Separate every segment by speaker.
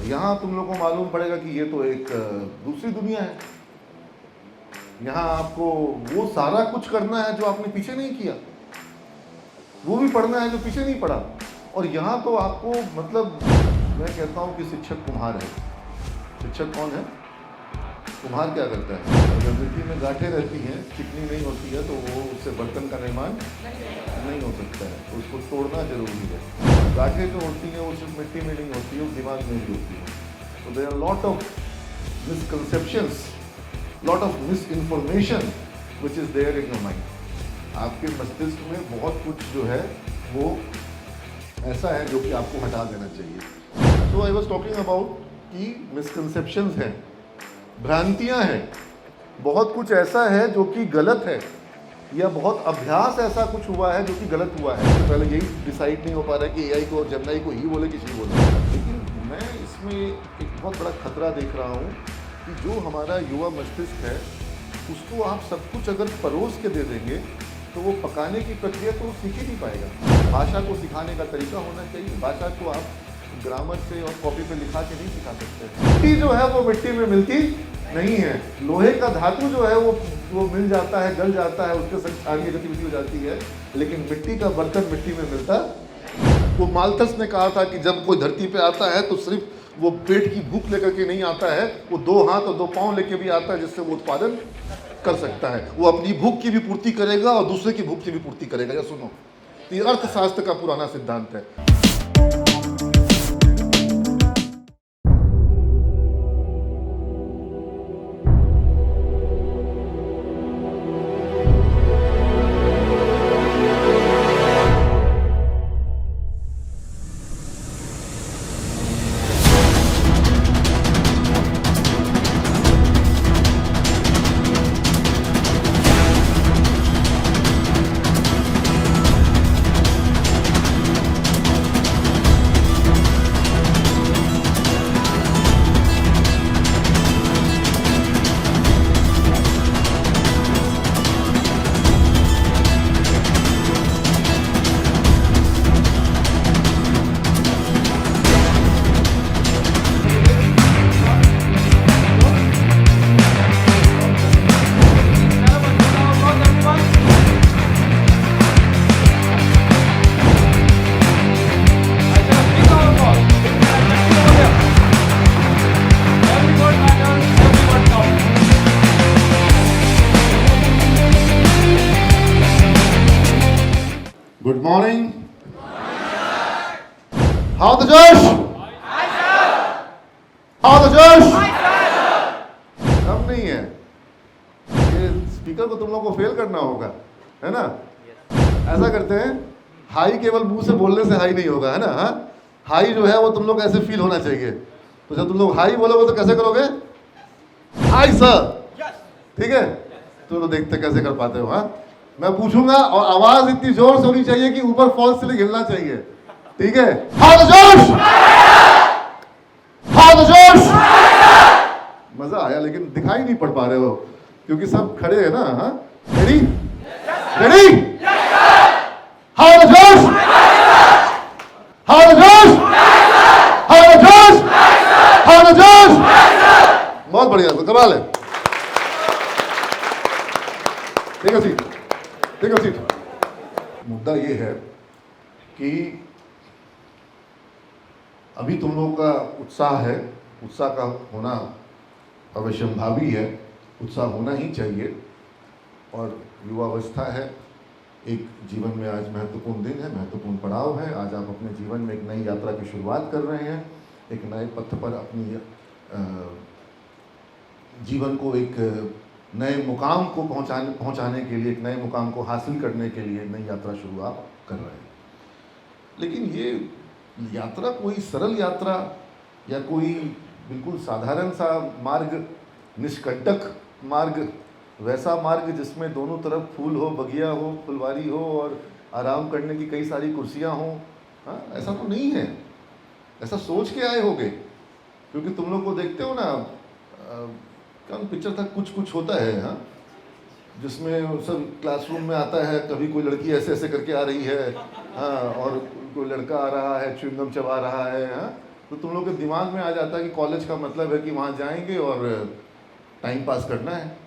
Speaker 1: यहाँ तुम लोग को मालूम पड़ेगा कि ये तो एक दूसरी दुनिया है। यहाँ आपको वो सारा कुछ करना है जो आपने पीछे नहीं किया, वो भी पढ़ना है जो पीछे नहीं पढ़ा। और यहाँ तो आपको मतलब मैं कहता हूँ कि शिक्षक कुम्हार है। शिक्षक कौन है? कुम्हार क्या करता है? अगर मिट्टी में गांठें रहती हैं, चिकनी नहीं होती है, तो वो उससे बर्तन का निर्माण नहीं हो सकता है, तो उसको तोड़ना जरूरी है। गांठें जो होती हैं वो सिर्फ मिट्टी में नहीं होती है, वो दिमाग में भी होती है। तो there are lot of misconceptions, lot of misinformation which is there in your mind. आपके मस्तिष्क में बहुत कुछ जो है वो ऐसा है जो कि आपको हटा देना चाहिए। सो आई वॉज टॉकिंग अबाउट कि मिसकंसेप्शंस हैं, भ्रांतियां हैं, बहुत कुछ ऐसा है जो कि गलत है, या बहुत अभ्यास ऐसा कुछ हुआ है जो कि गलत हुआ है। तो पहले यही डिसाइड नहीं हो पा रहा है कि एआई को और जेमिनी को ही बोले कि शी बोले। लेकिन मैं इसमें एक बहुत बड़ा खतरा देख रहा हूँ कि जो हमारा युवा मस्तिष्क है उसको आप सब कुछ अगर परोस के दे देंगे तो वो पकाने की प्रक्रिया तो सीख ही नहीं पाएगा। भाषा को सिखाने का तरीका होना चाहिए। भाषा को आप ग्रामर से और कॉपी पे लिखा के नहीं सिखा सकते। मिट्टी जो है वो मिट्टी में मिलती नहीं है। लोहे का धातु जो है वो मिल जाता है, गल जाता है, उसके संग आगे गतिविधि हो जाती है, लेकिन मिट्टी का बर्तन मिट्टी में मिलता। वो माल्थस ने कहा था कि जब कोई धरती पे आता है तो सिर्फ वो पेट की भूख लेकर के नहीं आता है, वो 2 हाथ और 2 पाँव लेके भी आता है, जिससे वो उत्पादन कर सकता है। वो अपनी भूख की भी पूर्ति करेगा और दूसरे की भूख की भी पूर्ति करेगा। या सुनो, ये अर्थशास्त्र का पुराना सिद्धांत है। Good morning. How the Josh? How the Josh? कम नहीं है। ये स्पीकर को तुम लोग को फेल करना होगा, है ना? ऐसा करते हैं, हाई केवल मुंह से बोलने से हाई नहीं होगा, है ना? हाँ, हाई जो है वो तुम लोग ऐसे फील होना चाहिए। तो जब तुम लोग हाई बोलोगे तो कैसे करोगे? हाई सर, ठीक है? तो देखते कैसे कर पाते हो। हाँ, मैं पूछूंगा और आवाज इतनी जोर से होनी चाहिए कि ऊपर फॉल्स से हिलना चाहिए, ठीक है? हाउ द जोश, हाउ द जोश। मजा आया, लेकिन दिखाई नहीं पड़ पा रहे हो क्योंकि सब खड़े हैं ना। हाँ, रेडी रेडी, हाउ द जोश, हाउ द जोश, हाउ द जोश, हाउ द जोश। बहुत बढ़िया, तो कमाल है। ठीक है सीट, ठीक है सीट। मुद्दा ये है कि अभी तुम लोगों का उत्साह है, उत्साह का होना अवश्यंभावी है, उत्साह होना ही चाहिए। और युवावस्था है, एक जीवन में आज महत्वपूर्ण दिन है, महत्वपूर्ण पड़ाव है। आज आप अपने जीवन में एक नई यात्रा की शुरुआत कर रहे हैं, एक नए पथ पर अपनी जीवन को एक नए मुकाम को पहुंचाने के लिए, एक नए मुकाम को हासिल करने के लिए नई यात्रा शुरू आप कर रहे हैं। लेकिन ये यात्रा कोई सरल यात्रा या कोई बिल्कुल साधारण सा मार्ग, निष्कंटक मार्ग, वैसा मार्ग जिसमें दोनों तरफ फूल हो, बगिया हो, फुलवारी हो और आराम करने की कई सारी कुर्सियां हों, हाँ, ऐसा तो नहीं है। ऐसा सोच के आए होगे क्योंकि तुम लोग को देखते हो ना, कौन पिक्चर था, कुछ कुछ होता है, हाँ, जिसमें सब क्लासरूम में आता है, कभी कोई लड़की ऐसे ऐसे करके आ रही है, हाँ, और कोई लड़का आ रहा है च्युइंगम चबा रहा है, हाँ, तो तुम लोग के दिमाग में आ जाता है कि कॉलेज का मतलब है कि वहाँ जाएंगे और टाइम पास करना है।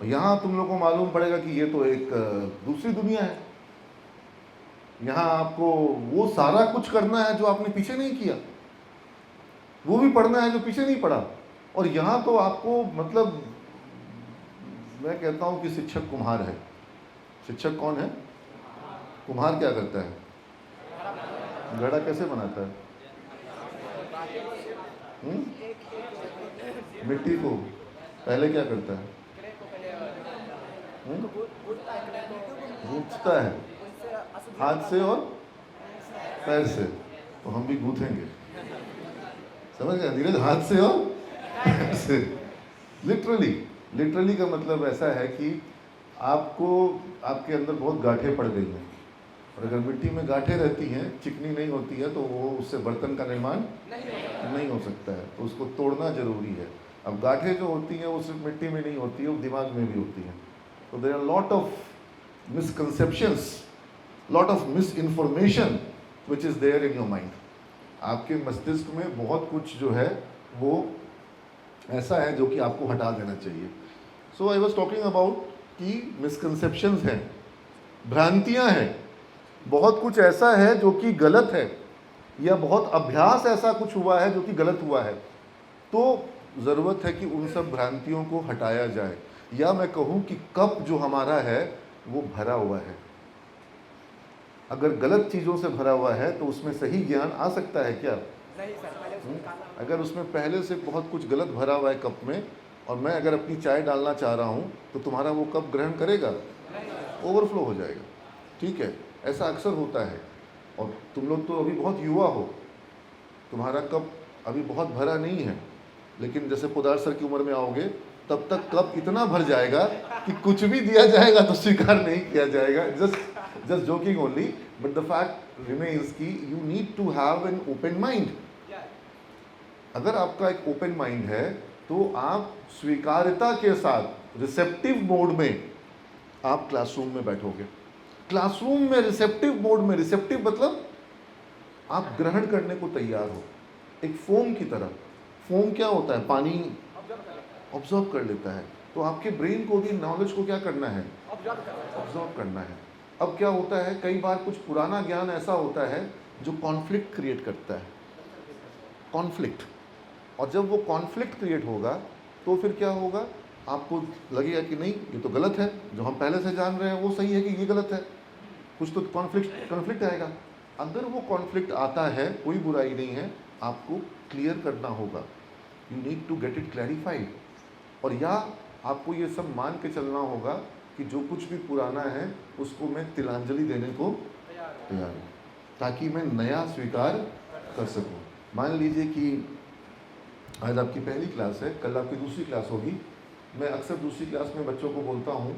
Speaker 1: और यहाँ तुम लोग को मालूम पड़ेगा कि ये तो एक दूसरी दुनिया है। यहाँ आपको वो सारा कुछ करना है जो आपने पीछे नहीं किया, वो भी पढ़ना है जो पीछे नहीं पढ़ा। और यहाँ तो आपको मतलब मैं कहता हूँ कि शिक्षक कुम्हार है। शिक्षक कौन है? कुम्हार क्या करता है? घड़ा कैसे बनाता है? मिट्टी को पहले क्या करता है? गूंथता है हाथ से और पैर से। तो हम भी गूंथेंगे, समझ गए? धीरे हाथ से और पैर से। लिटरली का मतलब ऐसा है कि आपको आपके अंदर बहुत गांठें पड़ गई हैं, और अगर मिट्टी में गांठें रहती हैं, चिकनी नहीं होती है, तो वो उससे बर्तन का निर्माण नहीं हो सकता है। तो उसको तोड़ना जरूरी है। अब गांठें जो होती हैं वो सिर्फ मिट्टी में नहीं होती है, वो दिमाग में भी होती हैं। तो there are lot of misconceptions, lot of misinformation which is there in your mind. आपके मस्तिष्क में बहुत कुछ जो है वो ऐसा है जो कि आपको हटा देना चाहिए। सो आई वॉज टॉकिंग अबाउट कि मिसकंसेप्शंस हैं, भ्रांतियां हैं, बहुत कुछ ऐसा है जो कि गलत है, या बहुत अभ्यास ऐसा कुछ हुआ है जो कि गलत हुआ है। तो ज़रूरत है कि उन सब भ्रांतियों को हटाया जाए, या मैं कहूँ कि कप जो हमारा है वो भरा हुआ है। अगर गलत चीज़ों से भरा हुआ है तो उसमें सही ज्ञान आ सकता है क्या? नहीं सर। अगर उसमें पहले से बहुत कुछ गलत भरा हुआ है कप में, और मैं अगर अपनी चाय डालना चाह रहा हूँ, तो तुम्हारा वो कप ग्रहण करेगा? ओवरफ्लो हो जाएगा। ठीक है, ऐसा अक्सर होता है। और तुम लोग तो अभी बहुत युवा हो, तुम्हारा कप अभी बहुत भरा नहीं है, लेकिन जैसे पोदार सर की उम्र में आओगे तब तक कप इतना भर जाएगा कि कुछ भी दिया जाएगा तो स्वीकार नहीं किया जाएगा। Just joking only, but the fact remains कि you need to have an open mind. अगर आपका एक ओपन माइंड है तो आप स्वीकार्यता के साथ रिसेप्टिव मोड में आप क्लासरूम में बैठोगे। क्लासरूम में रिसेप्टिव मोड में, रिसेप्टिव मतलब आप ग्रहण करने को तैयार हो, एक फोम की तरह। फोम क्या होता है? पानी ऑब्जर्व कर लेता है। तो आपके ब्रेन को भी नॉलेज को क्या करना है? ऑब्जर्व करना है। अब क्या होता है, कई बार कुछ पुराना ज्ञान ऐसा होता है जो कॉन्फ्लिक्ट क्रिएट करता है, कॉन्फ्लिक्ट। और जब वो कॉन्फ्लिक्ट क्रिएट होगा तो फिर क्या होगा, आपको लगेगा कि नहीं ये तो गलत है, जो हम पहले से जान रहे हैं वो सही है कि ये गलत है। कुछ तो कॉन्फ्लिक्ट आएगा। अगर वो कॉन्फ्लिक्ट आता है, कोई बुराई नहीं है, आपको क्लियर करना होगा। You need to get it clarified. और या आपको ये सब मान के चलना होगा कि जो कुछ भी पुराना है उसको मैं तिलांजलि देने को तैयार हूँ, ताकि मैं नया स्वीकार कर सकूँ। मान लीजिए कि आज आपकी पहली क्लास है, कल आपकी दूसरी क्लास होगी। मैं अक्सर दूसरी क्लास में बच्चों को बोलता हूँ,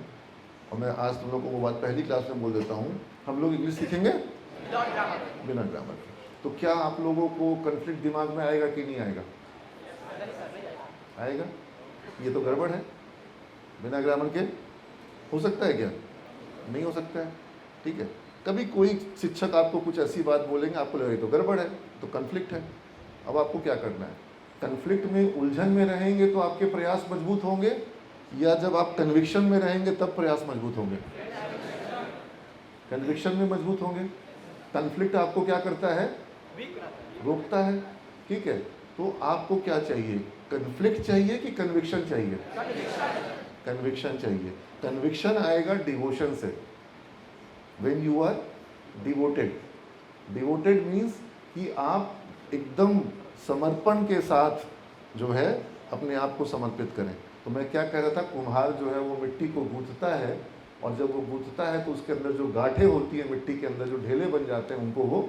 Speaker 1: और मैं आज तुम लोगों को वो बात पहली क्लास में बोल देता हूँ, हम लोग इंग्लिश सीखेंगे बिना ग्रामर के। तो क्या आप लोगों को कन्फ्लिक्ट दिमाग में आएगा कि नहीं आएगा? आएगा। ये तो गड़बड़ है, बिना ग्रामर के हो सकता है क्या? नहीं हो सकता है। ठीक है, कभी कोई शिक्षक आपको कुछ ऐसी बात बोलेंगे, आपको लगेगा तो गड़बड़ है, तो कन्फ्लिक्ट है। अब आपको क्या करना है? कन्फ्लिक्ट में, उलझन में रहेंगे तो आपके प्रयास मजबूत होंगे, या जब आप कन्विक्शन में रहेंगे तब प्रयास मजबूत होंगे? कन्विक्शन में मजबूत होंगे। कन्फ्लिक्ट आपको क्या करता है? रोकता है। ठीक है, तो आपको क्या चाहिए? कन्फ्लिक्ट चाहिए कि कन्विक्शन चाहिए? कन्विक्शन चाहिए। कन्विक्शन आएगा डिवोशन से। When you are devoted, devoted means कि आप एकदम समर्पण के साथ जो है अपने आप को समर्पित करें। तो मैं क्या कह रहा था, कुम्हार जो है वो मिट्टी को गूंथता है, और जब वो गूंथता है तो उसके अंदर जो गांठें होती हैं, मिट्टी के अंदर जो ढेले बन जाते हैं, उनको वो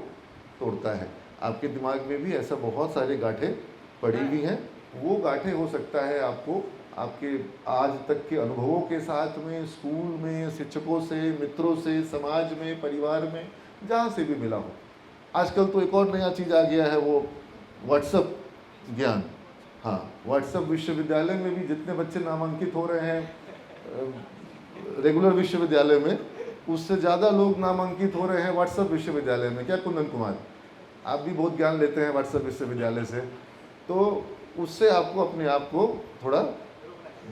Speaker 1: तोड़ता है। आपके दिमाग में भी ऐसा बहुत सारे गांठें पड़ी हुई हैं। वो गांठें हो सकता है आपको आपके आज तक के अनुभवों के साथ में, स्कूल में, शिक्षकों से, मित्रों से, समाज में, परिवार में, जहाँ से भी मिला हो। आजकल तो एक और नया चीज़ आ गया है, वो व्हाट्सएप ज्ञान। हाँ, व्हाट्सएप विश्वविद्यालय में भी जितने बच्चे नामांकित हो रहे हैं रेगुलर विश्वविद्यालय में, उससे ज़्यादा लोग नामांकित हो रहे हैं व्हाट्सएप विश्वविद्यालय में। क्या कुंदन कुमार? आप भी बहुत ज्ञान लेते हैं व्हाट्सएप विश्वविद्यालय से, तो उससे आपको अपने आप को थोड़ा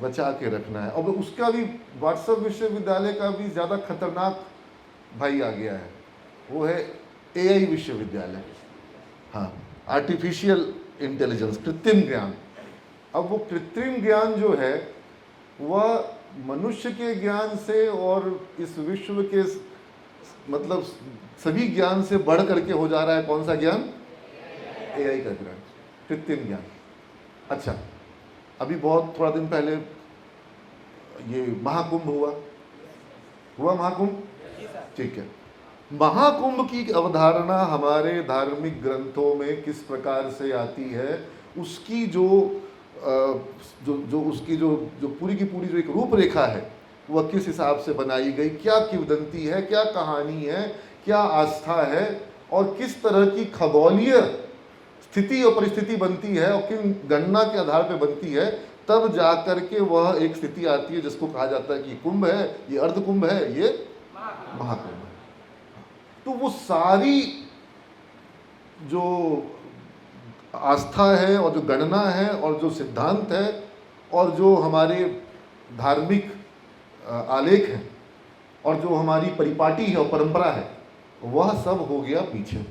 Speaker 1: बचा के रखना है। और उसका भी व्हाट्सएप विश्वविद्यालय का भी ज़्यादा खतरनाक भाई आ गया है, वो है एआई विश्वविद्यालय। हाँ, आर्टिफिशियल इंटेलिजेंस, कृत्रिम ज्ञान। अब वो कृत्रिम ज्ञान जो है वह मनुष्य के ज्ञान से और इस विश्व के मतलब सभी ज्ञान से बढ़ करके हो जा रहा है। कौन सा ज्ञान? एआई का ज्ञान, कृत्रिम ज्ञान। अच्छा, अभी बहुत थोड़ा दिन पहले ये महाकुंभ हुआ महाकुंभ, ठीक है। महाकुंभ की अवधारणा हमारे धार्मिक ग्रंथों में किस प्रकार से आती है, उसकी उसकी जो पूरी की पूरी जो एक रूपरेखा है वह किस हिसाब से बनाई गई, क्या किंवदंती है, क्या कहानी है, क्या आस्था है, और किस तरह की खगोलीय स्थिति और परिस्थिति बनती है और किन गणना के आधार पर बनती है, तब जाकर के वह एक स्थिति आती है जिसको कहा जाता है कि कुंभ है, ये अर्ध कुंभ है, ये महाकुंभ है। तो वो सारी जो आस्था है और जो गणना है और जो सिद्धांत है और जो हमारे धार्मिक आलेख हैं और जो हमारी परिपाटी है और परंपरा है, वह सब हो गया पीछे।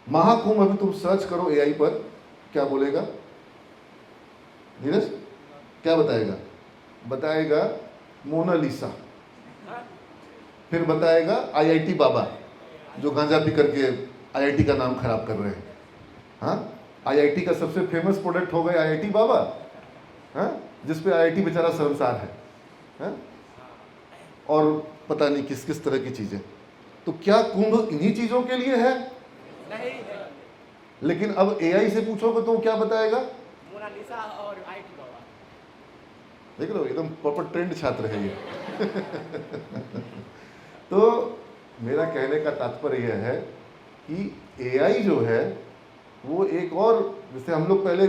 Speaker 1: महाकुंभ अभी तुम सर्च करो एआई पर, क्या बोलेगा धीरज? क्या बताएगा मोनालिसा, फिर बताएगा आईआईटी बाबा जो गांजा पी करके आईआईटी का नाम खराब कर रहे हैं। हाँ, आईआईटी का सबसे फेमस प्रोडक्ट हो गया आईआईटी बाबा, हाँ, जिसपे आईआईटी बेचारा शर्मसार है, हाँ? और पता नहीं किस किस तरह की चीजें। तो क्या कुंभ इन्हीं चीजों के लिए है? नहीं है। लेकिन अब एआई से पूछोगे तो क्या बताएगा? मोनालिसा और आईआईटी बाबा। देख लो, एकदम प्रॉपर ट्रेंड छात्र है ये। तो मेरा कहने का तात्पर्य यह है कि एआई जो है वो एक और, जैसे हम लोग पहले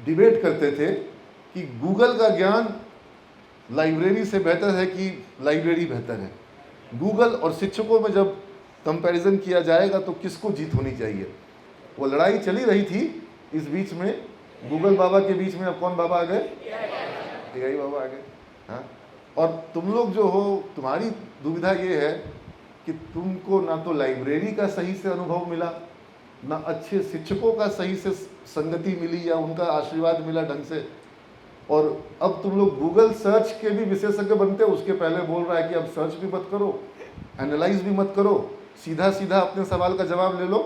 Speaker 1: डिबेट करते थे कि गूगल का ज्ञान लाइब्रेरी से बेहतर है कि लाइब्रेरी बेहतर है। गूगल और शिक्षकों में जब कंपैरिजन किया जाएगा तो किसको जीत होनी चाहिए? वो लड़ाई चली रही थी इस बीच में, गूगल बाबा के बीच में। अब कौन बाबा आ गए? एआई बाबा आ गए। हाँ, और तुम लोग जो हो, तुम्हारी दुविधा ये है कि तुमको ना तो लाइब्रेरी का सही से अनुभव मिला, ना अच्छे शिक्षकों का सही से संगति मिली या उनका आशीर्वाद मिला ढंग से, और अब तुम लोग गूगल सर्च के भी विशेषज्ञ बनते हो। उसके पहले बोल रहा है कि अब सर्च भी मत करो, एनालाइज भी मत करो, सीधा सीधा अपने सवाल का जवाब ले लो।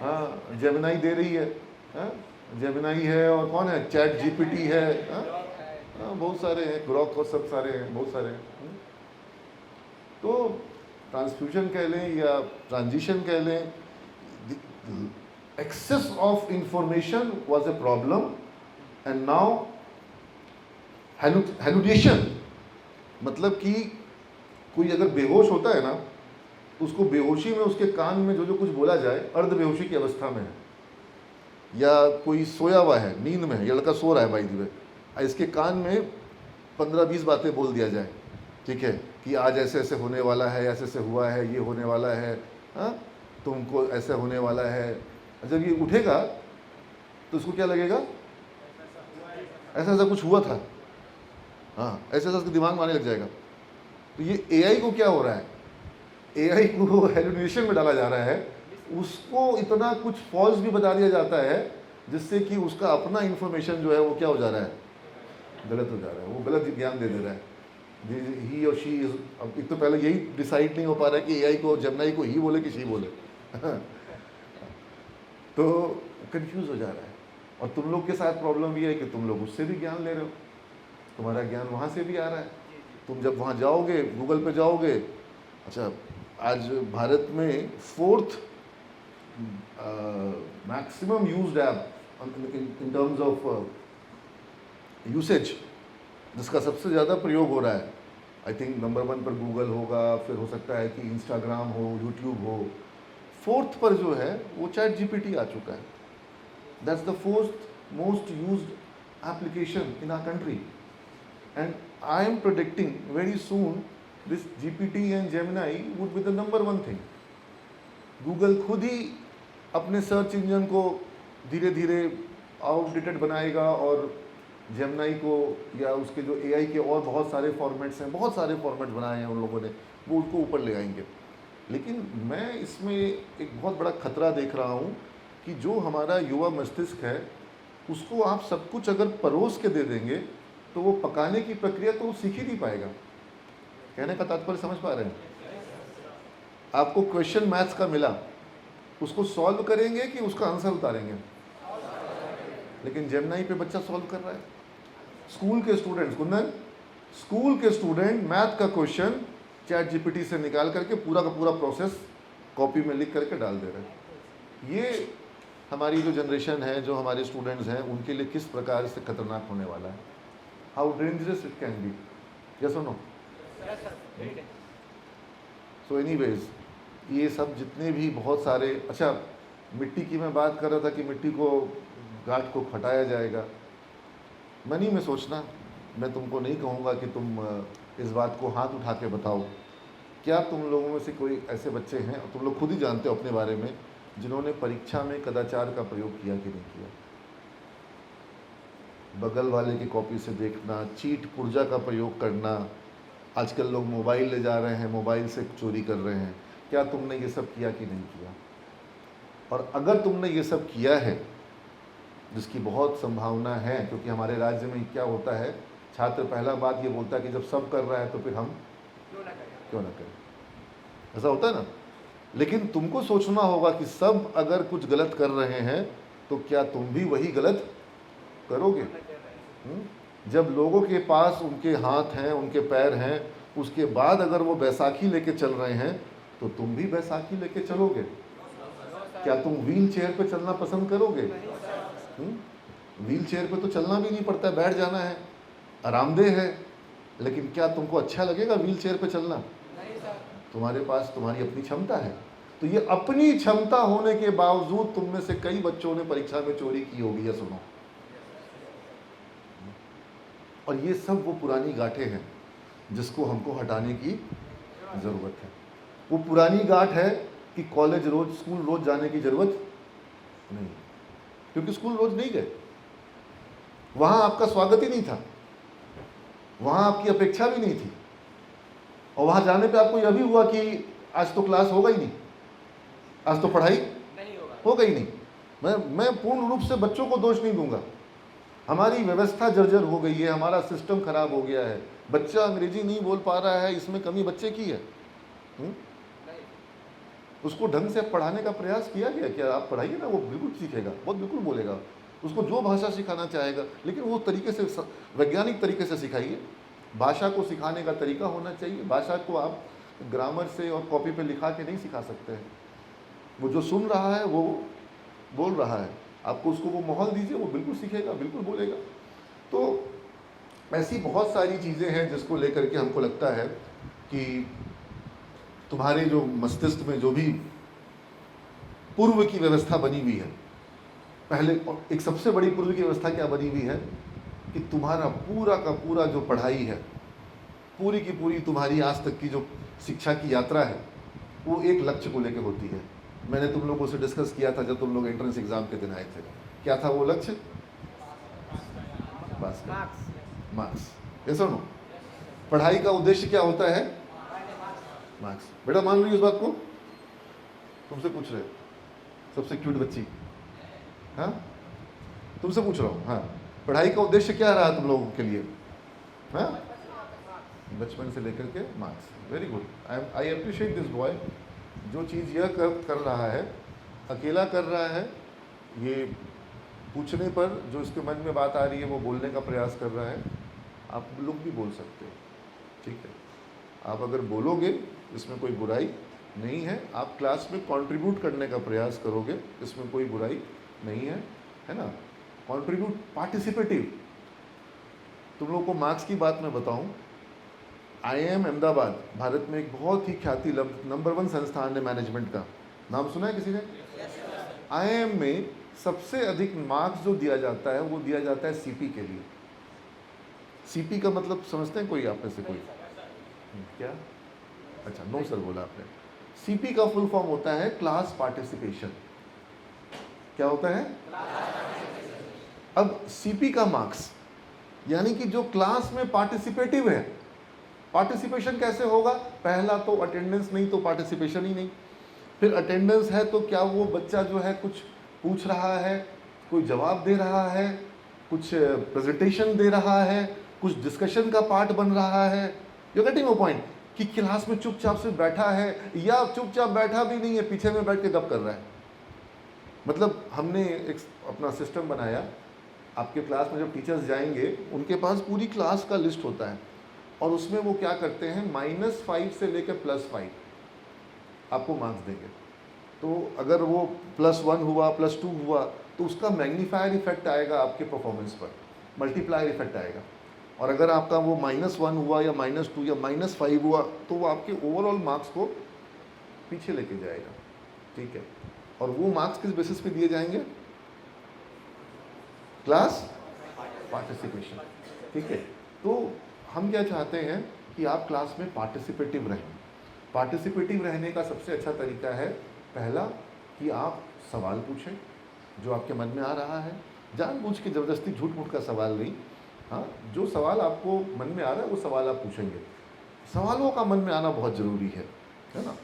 Speaker 1: हाँ, जेमिनाई दे रही है, हाँ, जेमिनाई है, और कौन है? चैट जीपीटी है, हाँ, बहुत सारे हैं, ग्रॉक और सब सारे हैं, बहुत सारे हैं। तो ट्रांसफ्यूजन कह लें या ट्रांजिशन कह लें, excess of information was a problem, and now hallucination, मतलब कि कोई अगर बेहोश होता है ना, उसको बेहोशी में उसके कान में जो जो कुछ बोला जाए, अर्ध बेहोशी की अवस्था में है, या कोई सोया हुआ है, नींद में है, ये लड़का सो रहा है बाई द वे, इसके कान में 15-20 बातें बोल दिया जाए, ठीक है, कि आज ऐसे ऐसे होने वाला है, ऐसे ऐसे हुआ है, ये होने वाला है, हाँ, तुमको ऐसा होने वाला है। जब ये उठेगा तो उसको क्या लगेगा? ऐसा ऐसा कुछ हुआ था, हाँ, ऐसा ऐसा उसके दिमाग में आने लग जाएगा। तो ये एआई को क्या हो रहा है? एआई को हेलुसिनेशन में डाला जा रहा है, उसको इतना कुछ फॉल्स भी बता दिया जाता है जिससे कि उसका अपना इंफॉर्मेशन जो है वो क्या हो जा रहा है? गलत हो जा रहा है, वो गलत ज्ञान दे दे रहा है। ही और शी इज, अब एक तो पहले यही डिसाइड नहीं हो पा रहा है कि एआई को, जेमिनाई को ही बोले कि शी बोले। तो कंफ्यूज हो जा रहा है। और तुम लोग के साथ प्रॉब्लम ये है कि तुम लोग उससे भी ज्ञान ले रहे हो, तुम्हारा ज्ञान वहाँ से भी आ रहा है। तुम जब वहाँ जाओगे, गूगल पे जाओगे, अच्छा, आज भारत में 4th maximum used app in terms of usage, जिसका सबसे ज़्यादा प्रयोग हो रहा है, आई थिंक नंबर 1 पर गूगल होगा, फिर हो सकता है कि इंस्टाग्राम हो, यूट्यूब हो। 4th पर जो है वो चैट जीपीटी आ चुका है। That's the 4th most used application in our country, and I am predicting very soon this GPT and Gemini would be the number 1 thing. Google खुद ही अपने सर्च इंजन को धीरे धीरे आउटडेटेड बनाएगा और जेमिनी को या उसके जो एआई के और बहुत सारे फॉर्मेट्स हैं, बहुत सारे फॉर्मेट बनाए हैं उन लोगों ने, वो उसको ऊपर ले आएंगे। लेकिन मैं इसमें एक बहुत बड़ा खतरा देख रहा हूँ कि जो हमारा युवा मस्तिष्क है उसको आप सब कुछ अगर परोस के दे देंगे तो वो पकाने की प्रक्रिया तो वो सीख ही नहीं पाएगा। कहने का तात्पर्य समझ पा रहे हैं? आपको क्वेश्चन मैथ्स का मिला, उसको सॉल्व करेंगे कि उसका आंसर उतारेंगे? लेकिन जेमिनी पे बच्चा सॉल्व कर रहा है। स्कूल के स्टूडेंट्स, कुंदन, स्कूल के स्टूडेंट मैथ का क्वेश्चन चैट जीपीटी से निकाल करके पूरा का पूरा प्रोसेस कॉपी में लिख करके डाल दे रहे हैं। ये हमारी जो जनरेशन है, जो हमारे स्टूडेंट्स हैं, उनके लिए किस प्रकार से खतरनाक होने वाला है। How dangerous it can be. Yes और नो? सो एनीवेज, ये सब जितने भी बहुत सारे, अच्छा मिट्टी की मैं बात कर रहा था कि मिट्टी को, गांठ को हटाया जाएगा। मनी में सोचना, मैं तुमको नहीं कहूँगा कि तुम इस बात को हाथ उठा के बताओ। क्या तुम लोगों में से कोई ऐसे बच्चे हैं, तुम लोग खुद ही जानते हो अपने बारे में, जिन्होंने परीक्षा में कदाचार का प्रयोग किया कि नहीं किया? बगल वाले की कॉपी से देखना, चीट पुर्जा का प्रयोग करना, आजकल लोग मोबाइल ले जा रहे हैं, मोबाइल से चोरी कर रहे हैं। क्या तुमने ये सब किया कि नहीं किया? और अगर तुमने ये सब किया है, जिसकी बहुत संभावना है, क्योंकि हमारे राज्य में क्या होता है, छात्र पहला बात ये बोलता है कि जब सब कर रहा है तो फिर हम क्यों ना करें। ऐसा होता है ना। लेकिन तुमको सोचना होगा कि सब अगर कुछ गलत कर रहे हैं तो क्या तुम भी वही गलत करोगे? जब लोगों के पास उनके हाथ हैं, उनके पैर हैं, उसके बाद अगर वो बैसाखी लेके चल रहे हैं तो तुम भी बैसाखी लेके चलोगे? क्या तुम व्हील चेयर पे चलना पसंद करोगे? व्हील चेयर पे तो चलना भी नहीं पड़ता है, बैठ जाना है, आरामदेह है। लेकिन क्या तुमको अच्छा लगेगा व्हील चेयर पे चलना? तुम्हारे पास तुम्हारी अपनी क्षमता है। तो ये अपनी क्षमता होने के बावजूद तुम में से कई बच्चों ने परीक्षा में चोरी की होगी, या सुनो। और ये सब वो पुरानी गांठें हैं जिसको हमको हटाने की ज़रूरत है। वो पुरानी गांठ है कि कॉलेज रोज, स्कूल रोज जाने की ज़रूरत नहीं, क्योंकि स्कूल रोज नहीं गए, वहाँ आपका स्वागत ही नहीं था, वहाँ आपकी अपेक्षा भी नहीं थी, और वहाँ जाने पे आपको यह भी हुआ कि आज तो क्लास होगा ही नहीं, आज तो पढ़ाई होगा ही नहीं। मैं पूर्ण रूप से बच्चों को दोष नहीं दूंगा। हमारी व्यवस्था जर्जर हो गई है, हमारा सिस्टम खराब हो गया है। बच्चा अंग्रेजी नहीं बोल पा रहा है, इसमें कमी बच्चे की है। उसको ढंग से पढ़ाने का प्रयास किया गया, क्या आप पढ़ाइए ना, वो बिल्कुल सीखेगा, बहुत बिल्कुल बोलेगा, उसको जो भाषा सिखाना चाहेगा, लेकिन वो तरीके से, वैज्ञानिक तरीके से सिखाइए। भाषा को सिखाने का तरीका होना चाहिए। भाषा को आप ग्रामर से और कॉपी पे लिखा के नहीं सिखा सकते हैं। वो जो सुन रहा है वो बोल रहा है, आपको उसको वो माहौल दीजिए, वो बिल्कुल सीखेगा, बिल्कुल बोलेगा। तो ऐसी बहुत सारी चीज़ें हैं जिसको लेकर के हमको लगता है कि तुम्हारे जो मस्तिष्क में जो भी पूर्व की व्यवस्था बनी हुई है, पहले एक सबसे बड़ी पूर्व की व्यवस्था क्या बनी हुई है कि तुम्हारा पूरा का पूरा जो पढ़ाई है, पूरी की पूरी तुम्हारी आज तक की जो शिक्षा की यात्रा है, वो एक लक्ष्य को लेकर होती है। मैंने तुम लोगों से डिस्कस किया था जब तुम लोग एंट्रेंस एग्जाम के दिन आए थे, क्या था वो लक्ष्य? मार्क्स। ऐसा नो, पढ़ाई का उद्देश्य क्या होता है? मार्क्स। बेटा मान रही हो इस बात को? तुमसे पूछ रहे, सबसे क्यूट बच्ची, हाँ तुमसे पूछ रहा हूँ। हाँ, पढ़ाई का उद्देश्य क्या रहा तुम लोगों के लिए? हाँ, बचपन से लेकर के marks. Very good, I appreciate this boy. जो चीज़ यह कर रहा है, अकेला कर रहा है, ये पूछने पर जो इसके मन में बात आ रही है वो बोलने का प्रयास कर रहा है। आप लोग भी बोल सकते हो, ठीक है? आप अगर बोलोगे इसमें कोई बुराई नहीं है। आप क्लास में कंट्रीब्यूट करने का प्रयास करोगे, इसमें कोई बुराई नहीं है ना? Contribute, participative. तुम लोगों को मार्क्स की बात मैं बताऊं, IIM अहमदाबाद भारत में एक बहुत ही ख्याति नंबर 1 संस्थान है मैनेजमेंट का। नाम सुना है किसी ने? IIM में सबसे अधिक मार्क्स जो दिया जाता है वो दिया जाता है CP के लिए। CP का मतलब समझते हैं कोई आप में से कोई? क्या? अच्छा, नो सर बोला आपने। सीपी का फुल फॉर्म होता है क्लास पार्टिसिपेशन। क्या होता है? अब सीपी का मार्क्स यानी कि जो क्लास में पार्टिसिपेटिव है। पार्टिसिपेशन कैसे होगा? पहला तो अटेंडेंस नहीं तो पार्टिसिपेशन ही नहीं। फिर अटेंडेंस है तो क्या वो बच्चा जो है कुछ पूछ रहा है, कोई जवाब दे रहा है, कुछ प्रेजेंटेशन दे रहा है, कुछ डिस्कशन का पार्ट बन रहा है। You getting a point? कि क्लास में चुपचाप से बैठा है या चुपचाप बैठा भी नहीं है, पीछे में बैठ के गप कर रहा है। मतलब हमने एक अपना सिस्टम बनाया, आपके क्लास में जब टीचर्स जाएंगे उनके पास पूरी क्लास का लिस्ट होता है और उसमें वो क्या करते हैं, -5 से लेकर +5 आपको मार्क्स देंगे। तो अगर वो +1 हुआ, +2 हुआ तो उसका मैग्नीफायर इफेक्ट आएगा आपके परफॉर्मेंस पर, मल्टीप्लायर इफेक्ट आएगा। और अगर आपका वो -1 हुआ या -2 या -5 हुआ तो वो आपके ओवरऑल मार्क्स को पीछे लेके जाएगा। ठीक है, और वो मार्क्स किस बेसिस पे दिए जाएंगे? Class participation. ठीक है, तो हम क्या चाहते हैं कि आप क्लास में पार्टिसिपेटिव रहें। पार्टिसिपेटिव रहने का सबसे अच्छा तरीका है, पहला कि आप सवाल पूछें जो आपके मन में आ रहा है, जानबूझ के ज़बरदस्ती झूठ मूठ का सवाल नहीं। हाँ, जो सवाल आपको मन में आ रहा है वो सवाल आप पूछेंगे। सवालों का मन में आना बहुत ज़रूरी है ना।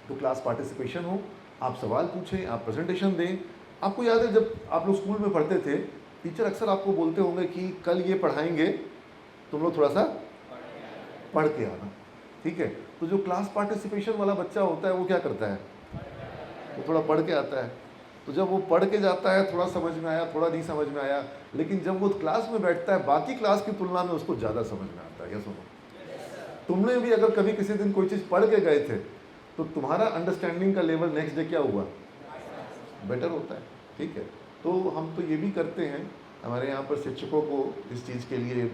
Speaker 1: तो क्लास पार्टिसिपेशन हो, आप सवाल पूछें, आप प्रेजेंटेशन दें। आपको याद है जब आप लोग स्कूल में पढ़ते थे, टीचर अक्सर आपको बोलते होंगे कि कल ये पढ़ाएंगे, तुम लोग थोड़ा सा पढ़ के आना। ठीक है, तो जो क्लास पार्टिसिपेशन वाला बच्चा होता है वो क्या करता है, वो थोड़ा पढ़ के आता है। तो जब वो पढ़ के जाता है, थोड़ा समझ में आया, थोड़ा नहीं समझ में आया, लेकिन जब वो क्लास में बैठता है बाकी क्लास की तुलना में उसको ज़्यादा समझ में आता है। क्या सुनो, तुमने भी अगर कभी किसी दिन कोई चीज़ पढ़ के गए थे तो तुम्हारा अंडरस्टैंडिंग का लेवल नेक्स्ट डे क्या हुआ, बेटर होता है। ठीक है, तो हम तो ये भी करते हैं, हमारे यहाँ पर शिक्षकों को इस चीज़ के लिए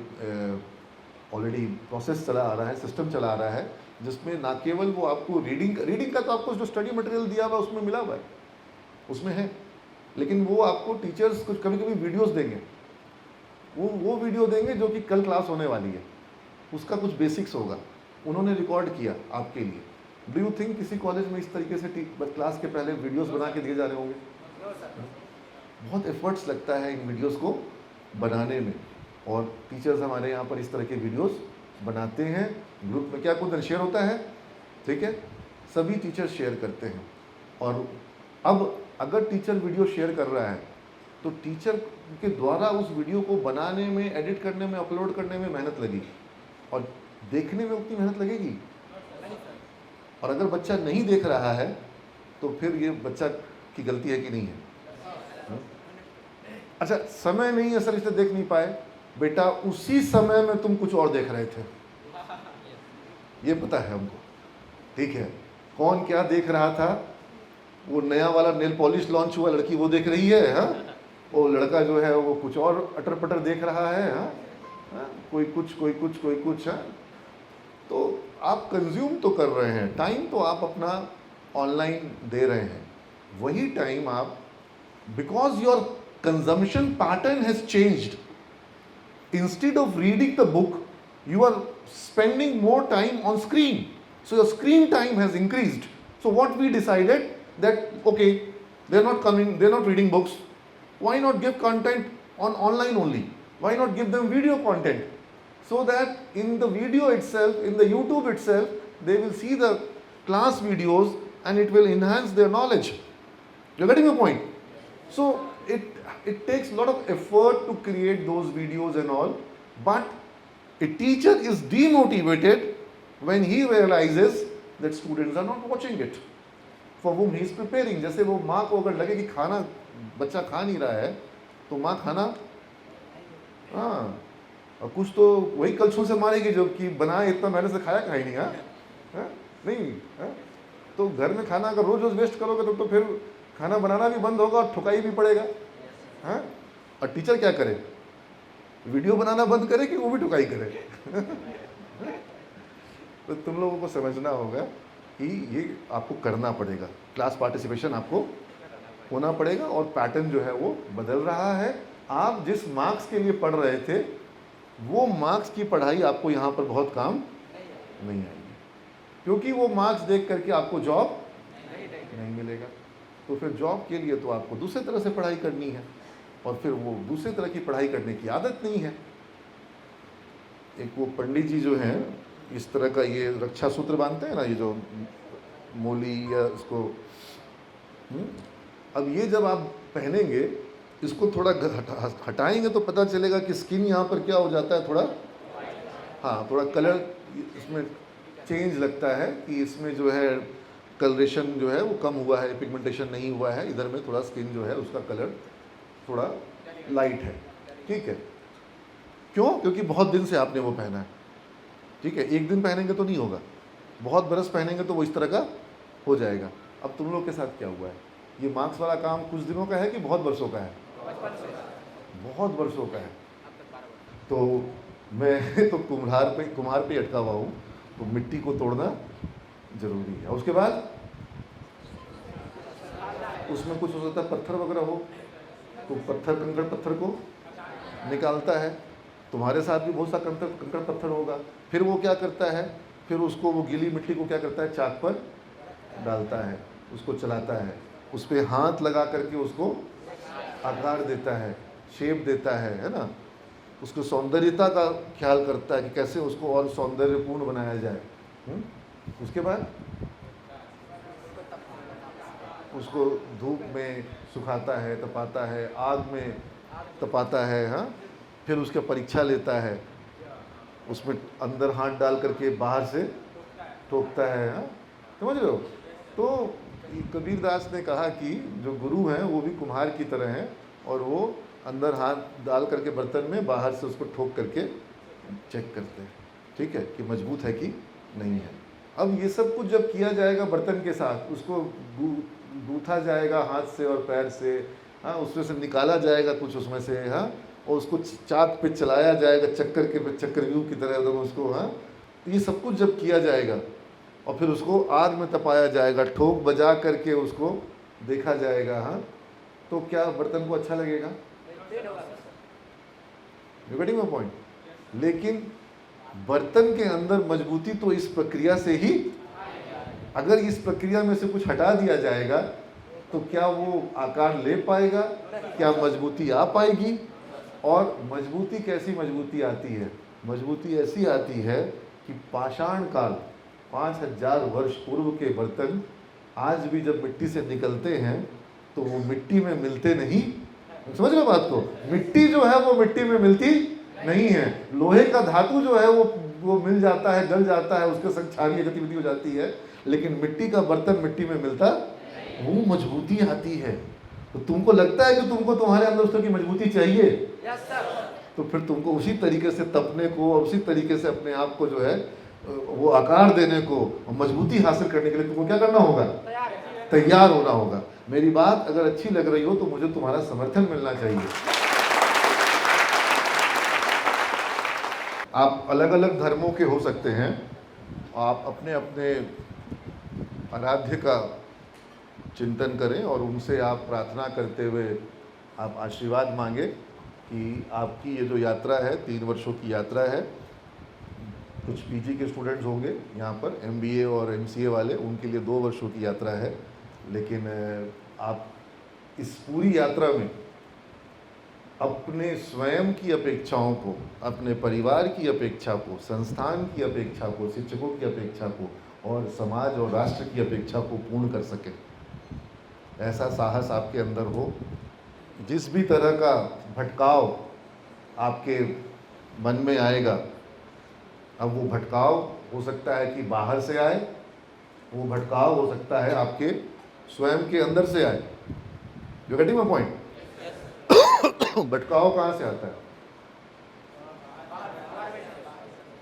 Speaker 1: ऑलरेडी प्रोसेस चला आ रहा है, सिस्टम चला आ रहा है, जिसमें ना केवल वो आपको रीडिंग का तो आपको जो स्टडी मटेरियल दिया हुआ है उसमें मिला हुआ है, उसमें है, लेकिन वो आपको टीचर्स कुछ कभी कभी वीडियोस देंगे, वो वीडियो देंगे जो कि कल क्लास होने वाली है, उसका कुछ बेसिक्स होगा, उन्होंने रिकॉर्ड किया आपके लिए। डू यू थिंक किसी कॉलेज में इस तरीके से क्लास के पहले वीडियोस बना के दिए जा रहे होंगे? बहुत एफर्ट्स लगता है इन वीडियोस को बनाने में, और टीचर्स हमारे यहाँ पर इस तरह के वीडियोस बनाते हैं। ग्रुप में क्या कुछ शेयर होता है, ठीक है, सभी टीचर्स शेयर करते हैं। और अब अगर टीचर वीडियो शेयर कर रहा है तो टीचर के द्वारा उस वीडियो को बनाने में, एडिट करने में, अपलोड करने में मेहनत लगेगी, और देखने में उतनी मेहनत लगेगी। और अगर बच्चा नहीं देख रहा है तो फिर ये बच्चा की गलती है कि नहीं है? अच्छा, समय नहीं है सर इसलिए देख नहीं पाए, बेटा उसी समय में तुम कुछ और देख रहे थे, ये पता है हमको। ठीक है, कौन क्या देख रहा था? वो नया वाला नेल पॉलिश लॉन्च हुआ, लड़की वो देख रही है, हाँ, वो लड़का जो है वो कुछ और अटर पटर देख रहा है, हाँ, कोई कुछ, हाँ। तो आप कंज्यूम तो कर रहे हैं, टाइम तो आप अपना ऑनलाइन दे रहे हैं, वही टाइम आप, because your consumption pattern has changed, instead of reading the book you are spending more time on screen, so your screen time has increased. So what we decided that, okay, they're not coming, they're not reading books, why not give content on online only, why not give them video content, so that in the video itself, in the YouTube itself, they will see the class videos and it will enhance their knowledge. You're getting the point? So it takes a lot of effort to create those videos and all, but a teacher is demotivated when he realizes that students are not watching it for whom he is preparing. जैसे वो माँ को अगर लगे कि खाना बच्चा खा नहीं रहा है तो माँ खाना, हाँ, और कुछ तो वही कलछुल से मारेगी जो कि बनाए इतना मेहनत से खाया कहीं नहीं, हाँ, नहीं, हाँ? तो घर में खाना अगर रोज रोज वेस्ट करोगे तो फिर खाना बनाना भी बंद होगा और ठुकाई भी पड़ेगा, हाँ। और टीचर क्या करे, वीडियो बनाना बंद करे कि वो भी ठुकाई करे? तो तुम लोगों को समझना होगा कि ये आपको करना पड़ेगा, क्लास पार्टिसिपेशन आपको होना पड़ेगा, और पैटर्न जो है वो बदल रहा है। आप जिस मार्क्स के लिए पढ़ रहे थे वो मार्क्स की पढ़ाई आपको यहाँ पर बहुत काम नहीं आएगी। क्योंकि वो मार्क्स देख करके आपको जॉब नहीं मिलेगा। तो फिर जॉब के लिए तो आपको दूसरे तरह से पढ़ाई करनी है, और फिर वो दूसरे तरह की पढ़ाई करने की आदत नहीं है। एक वो पंडित जी जो हैं, इस तरह का ये रक्षा सूत्र बांधते हैं ना, ये जो मोली या इसको, अब ये जब आप पहनेंगे, इसको थोड़ा हटाएंगे तो पता चलेगा कि स्किन यहाँ पर क्या हो जाता है, थोड़ा, हाँ, थोड़ा कलर इसमें चेंज लगता है कि इसमें जो है कलरेशन जो है वो कम हुआ है, पिगमेंटेशन नहीं हुआ है, इधर में थोड़ा स्किन जो है उसका कलर थोड़ा लाइट है, ठीक है। क्यों? क्योंकि बहुत दिन से आपने वो पहना है, ठीक है। एक दिन पहनेंगे तो नहीं होगा, बहुत बरस पहनेंगे तो वो इस तरह का हो जाएगा। अब तुम लोग के साथ क्या हुआ है, ये मार्क्स वाला काम कुछ दिनों का है कि बहुत बरसों का है? बहुत बरसों का है। तो मैं तो कुम्हार पे अटका हुआ हूँ, तो मिट्टी को तोड़ना जरूरी है। उसके बाद उसमें कुछ हो सकता है पत्थर वगैरह हो, तो पत्थर, कंकड़ पत्थर को निकालता है। तुम्हारे साथ भी बहुत सा कंकड़ पत्थर होगा, फिर वो क्या करता है, फिर उसको, वो गीली मिट्टी को क्या करता है, चाक पर डालता है, उसको चलाता है, उस पर हाथ लगा करके उसको आकार देता है, शेप देता है ना। उसको सौंदर्यता का ख्याल करता है कि कैसे उसको और सौंदर्यपूर्ण बनाया जाए। उसके बाद उसको धूप में सुखाता है, तपाता है, आग में तपाता है, हाँ। फिर उसके परीक्षा लेता है, उसमें अंदर हाथ डाल करके बाहर से ठोकता है, हाँ, समझ रहे हो। तो कबीर दास ने कहा कि जो गुरु हैं वो भी कुम्हार की तरह हैं, और वो अंदर हाथ डाल करके बर्तन में, बाहर से उसको ठोक करके चेक करते हैं, ठीक है, कि मजबूत है कि नहीं है। अब ये सब कुछ जब किया जाएगा बर्तन के साथ, उसको गूथा जाएगा हाथ से और पैर से, हाँ, उसमें से निकाला जाएगा कुछ उसमें से, हाँ, और उसको चाक पे चलाया जाएगा चक्रव्यूह की तरह एकदम उसको, हाँ। ये सब कुछ जब किया जाएगा और फिर उसको आग में तपाया जाएगा, ठोक बजा करके उसको देखा जाएगा, हाँ, तो क्या बर्तन को अच्छा लगेगा? You getting my point? लेकिन बर्तन के अंदर मजबूती तो इस प्रक्रिया से ही, अगर इस प्रक्रिया में से कुछ हटा दिया जाएगा तो क्या वो आकार ले पाएगा? क्या मजबूती आ पाएगी? और मजबूती कैसी मजबूती आती है? मजबूती ऐसी आती है कि पाषाण काल 5000 वर्ष पूर्व के बर्तन आज भी जब मिट्टी से निकलते हैं तो वो मिट्टी में मिलते नहीं। समझ रहे बात को? मिट्टी जो है वो मिट्टी में मिलती नहीं है। लोहे का धातु जो है वो मिल जाता है, गल जाता है, उसके संग क्षारीय गतिविधि हो जाती है, लेकिन मिट्टी का बर्तन मिट्टी में मिलता, वो मजबूती आती है। तो तुमको लगता है कि तुमको तुम्हारे अंदर उस तरह की मजबूती चाहिए, तो फिर तुमको उसी तरीके से तपने को, उसी तरीके से अपने आप को जो है वो आकार देने को, मजबूती हासिल करने के लिए तुमको क्या करना होगा? तैयार होना होगा। मेरी बात अगर अच्छी लग रही हो तो मुझे तुम्हारा समर्थन मिलना चाहिए। आप अलग अलग धर्मों के हो सकते हैं, आप अपने अपने आराध्य का चिंतन करें और उनसे आप प्रार्थना करते हुए आप आशीर्वाद मांगे कि आपकी ये जो यात्रा है, 3 वर्षों की यात्रा है, कुछ पीजी के स्टूडेंट्स होंगे यहाँ पर, एमबीए और एमसीए वाले, उनके लिए 2 वर्षों की यात्रा है, लेकिन आप इस पूरी यात्रा में अपने स्वयं की अपेक्षाओं को, अपने परिवार की अपेक्षा को, संस्थान की अपेक्षा को, शिक्षकों की अपेक्षा को और समाज और राष्ट्र की अपेक्षा को पूर्ण कर सकें, ऐसा साहस आपके अंदर हो। जिस भी तरह का भटकाव आपके मन में आएगा, अब वो भटकाव हो सकता है कि बाहर से आए, वो भटकाव हो सकता है आपके स्वयं के अंदर से आए। You getting my point? भटकाव कहाँ से आता है?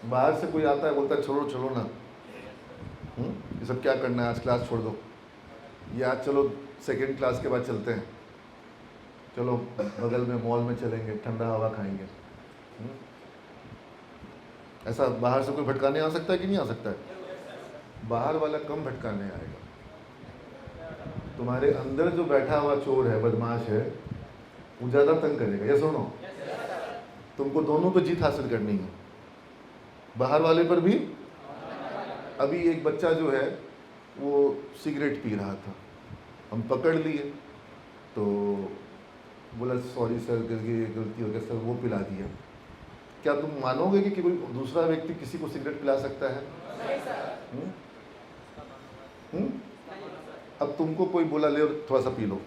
Speaker 1: बाहर से कोई आता है, बोलता है चलो चलो ना, ये सब क्या करना है, आज क्लास छोड़ दो, या आज चलो सेकेंड क्लास के बाद चलते हैं, चलो बगल में मॉल में चलेंगे, ठंडा हवा खाएंगे। ऐसा बाहर से कोई भटकाने आ सकता है कि नहीं आ सकता है? बाहर वाला कम भटकाने आएगा। तुम्हारे अंदर जो बैठा हुआ चोर है, बदमाश है, वो ज़्यादा तंग करेगा। ये सुनो, तुमको दोनों पे जीत हासिल करनी है, बाहर वाले पर भी अभी एक बच्चा जो है वो सिगरेट पी रहा था, हम पकड़ लिए, तो बोला सॉरी सर, गलती हो गया सर, वो पिला दिया। क्या तुम मानोगे कि कोई दूसरा व्यक्ति किसी को सिगरेट पिला सकता है? हुँ? हुँ? अब तुमको कोई बोला ले और थोड़ा सा पी लो,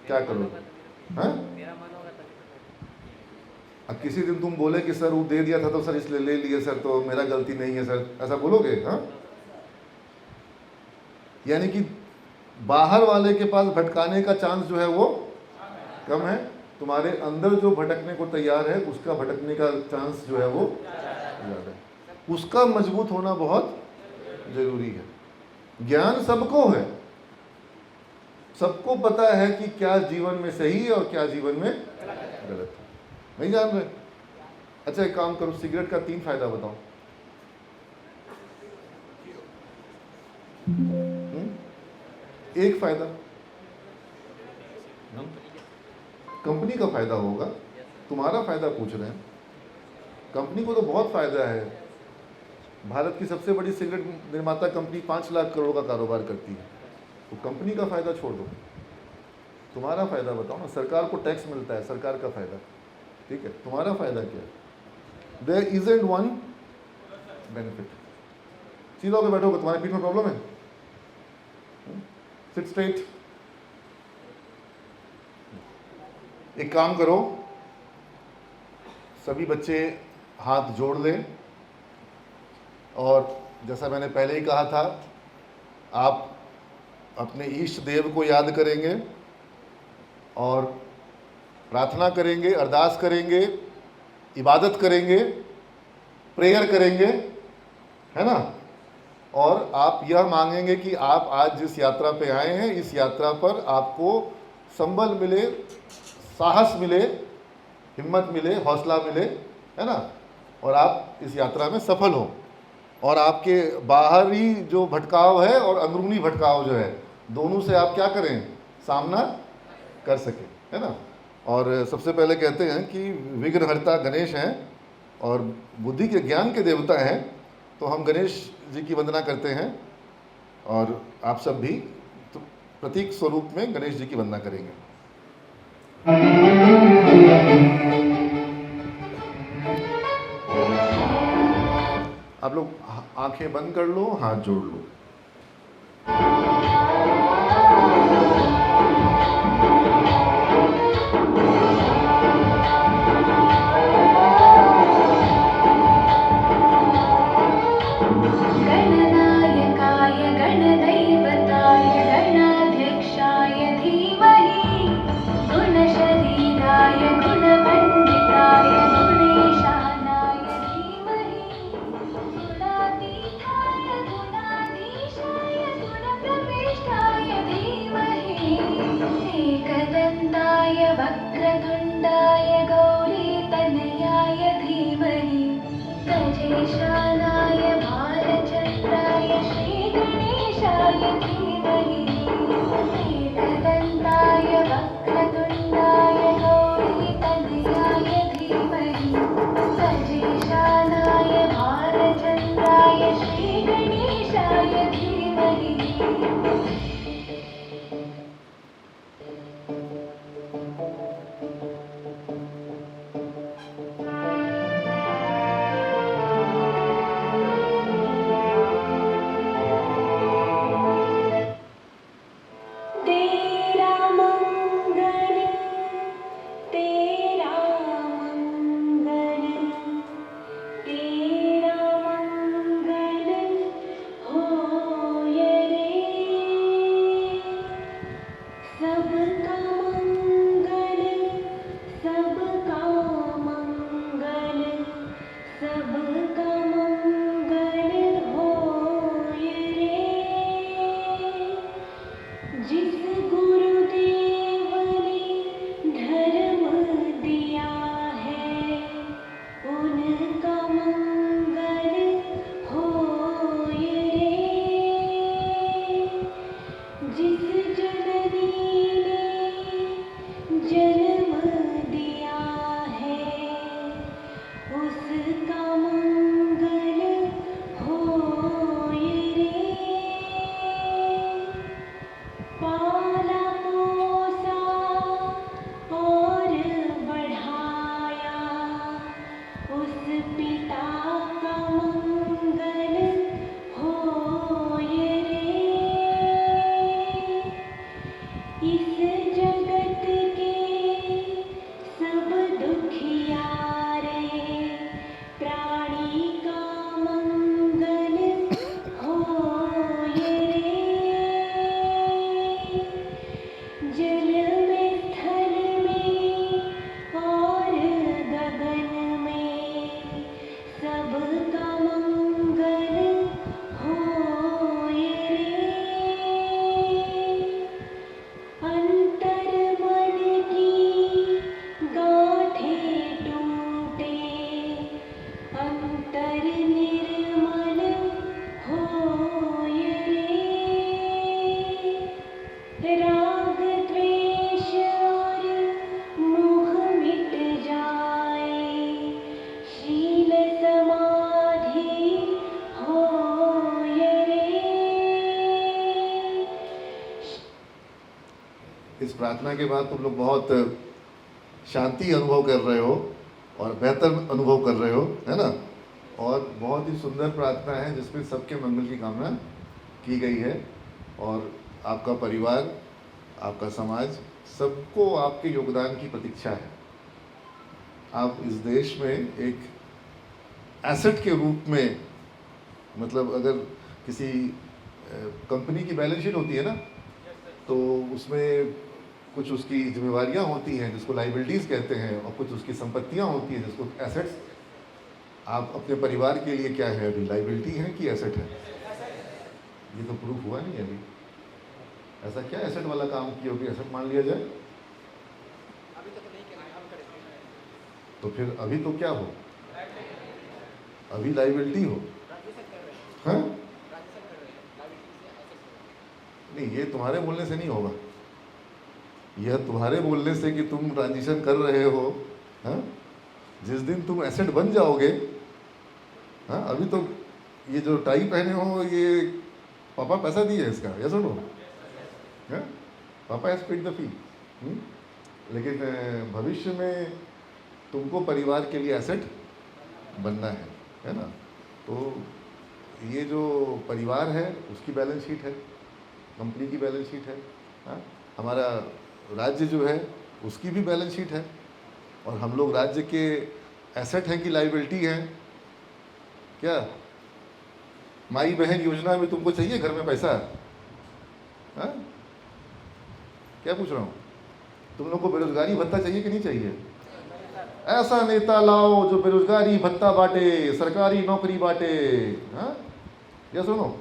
Speaker 1: क्या करोगे? हाँ? अब किसी दिन तुम बोले कि सर वो दे दिया था तो सर इसलिए ले लिए सर, तो मेरा गलती नहीं है सर, ऐसा बोलोगे? हाँ, यानी कि बाहर वाले के पास भटकाने का चांस जो है वो कम है, तुम्हारे अंदर जो भटकने को तैयार है उसका भटकने का चांस जो है वो ज़्यादा है। उसका मजबूत होना बहुत जरूरी है। ज्ञान सबको है, सबको पता है कि क्या जीवन में सही है और क्या जीवन में गलत है, नहीं जान रहे? अच्छा एक काम करो, सिगरेट का 3 फायदा बताओ। एक फायदा कंपनी का फायदा होगा, तुम्हारा फायदा पूछ रहे हैं। कंपनी को तो बहुत फायदा है, भारत की सबसे बड़ी सिगरेट निर्माता कंपनी 5 लाख करोड़ का कारोबार करती है, तो कंपनी का फायदा छोड़ दो, तुम्हारा फायदा बताओ ना। सरकार को टैक्स मिलता है, सरकार का फायदा, ठीक है, तुम्हारा फायदा क्या है? There isn't one benefit. सीधा होकर बैठोगे, तुम्हारे पीठ में प्रॉब्लम है? Sit straight. एक काम करो, सभी बच्चे हाथ जोड़ लें, और जैसा मैंने पहले ही कहा था, आप अपने इष्ट देव को याद करेंगे और प्रार्थना करेंगे, अरदास करेंगे, इबादत करेंगे, प्रेयर करेंगे, है ना? और आप यह मांगेंगे कि आप आज जिस यात्रा पे आए हैं, इस यात्रा पर आपको संबल मिले, साहस मिले, हिम्मत मिले, हौसला मिले, है ना? और आप इस यात्रा में सफल हों, और आपके बाहरी जो भटकाव है और अंदरूनी भटकाव जो है, दोनों से आप क्या करें? सामना कर सकें, है ना? और सबसे पहले कहते हैं कि विघ्नहर्ता गणेश हैं और बुद्धि के ज्ञान के देवता हैं, तो हम गणेश जी की वंदना करते हैं, और आप सब भी तो प्रतीक स्वरूप में गणेश जी की वंदना करेंगे। आप लोग आंखें बंद कर लो, हाथ जोड़ लो।
Speaker 2: गणनायकाय गणदैवताय गणाध्यक्षाय धीमहि गुणशरीराय गुणपण्डिताय गुणेशानाय धीमहि गुणातीताय गुणाधीशाय गुणप्रविष्टाय धीमहि एकदन्ताय वक्रतुण्डाय गौरीतनयाय धीमहि गजेशानाय भालचन्द्राय श्रीगणेशाय धीमहि एकदन्ताय वक्रतुण्डाय गौरीतनयाय धीमहि गजेशानाय भालचन्द्राय श्रीगणेशाय धीमहि।
Speaker 1: प्रार्थना के बाद तुम लोग बहुत शांति अनुभव कर रहे हो और बेहतर अनुभव कर रहे हो, है ना। और बहुत ही सुंदर प्रार्थना है जिसमें सबके मंगल की कामना की गई है। और आपका परिवार, आपका समाज, सबको आपके योगदान की प्रतीक्षा है। आप इस देश में एक एसेट के रूप में, मतलब अगर किसी कंपनी की बैलेंस शीट होती है ना, तो उसमें कुछ उसकी जिम्मेवारियां होती हैं जिसको लाइबिलिटीज़ कहते हैं, और कुछ उसकी संपत्तियां होती हैं जिसको एसेट्स। आप अपने परिवार के लिए क्या है अभी, लाइबिलिटी है कि एसेट है? ये तो प्रूफ हुआ नहीं अभी। ऐसा क्या एसेट वाला काम किया कि एसेट मान लिया जाए? तो फिर अभी तो क्या हो, अभी लाइबिलिटी हो। हाँ नहीं, ये तुम्हारे बोलने से नहीं होगा। यह तुम्हारे बोलने से कि तुम ट्रांजिशन कर रहे हो, हाँ, जिस दिन तुम एसेट बन जाओगे, हाँ, अभी तो ये जो टाई पहने हो ये पापा पैसा दिए इसका, या सुनो, हाँ, पापा हैज पेड द फी। लेकिन भविष्य में तुमको परिवार के लिए एसेट बनना है ना। तो ये जो परिवार है उसकी बैलेंस शीट है, कंपनी की बैलेंस शीट है, हाँ? हमारा राज्य जो है उसकी भी बैलेंस शीट है। और हम लोग राज्य के एसेट हैं कि लाइबिलिटी हैं? क्या माई बहन योजना में तुमको चाहिए घर में पैसा? हाँ? क्या पूछ रहा हूँ, तुम लोग को बेरोजगारी भत्ता चाहिए कि नहीं चाहिए? ऐसा नेता लाओ जो बेरोजगारी भत्ता बांटे, सरकारी नौकरी बांटे। हाँ, या सुनो,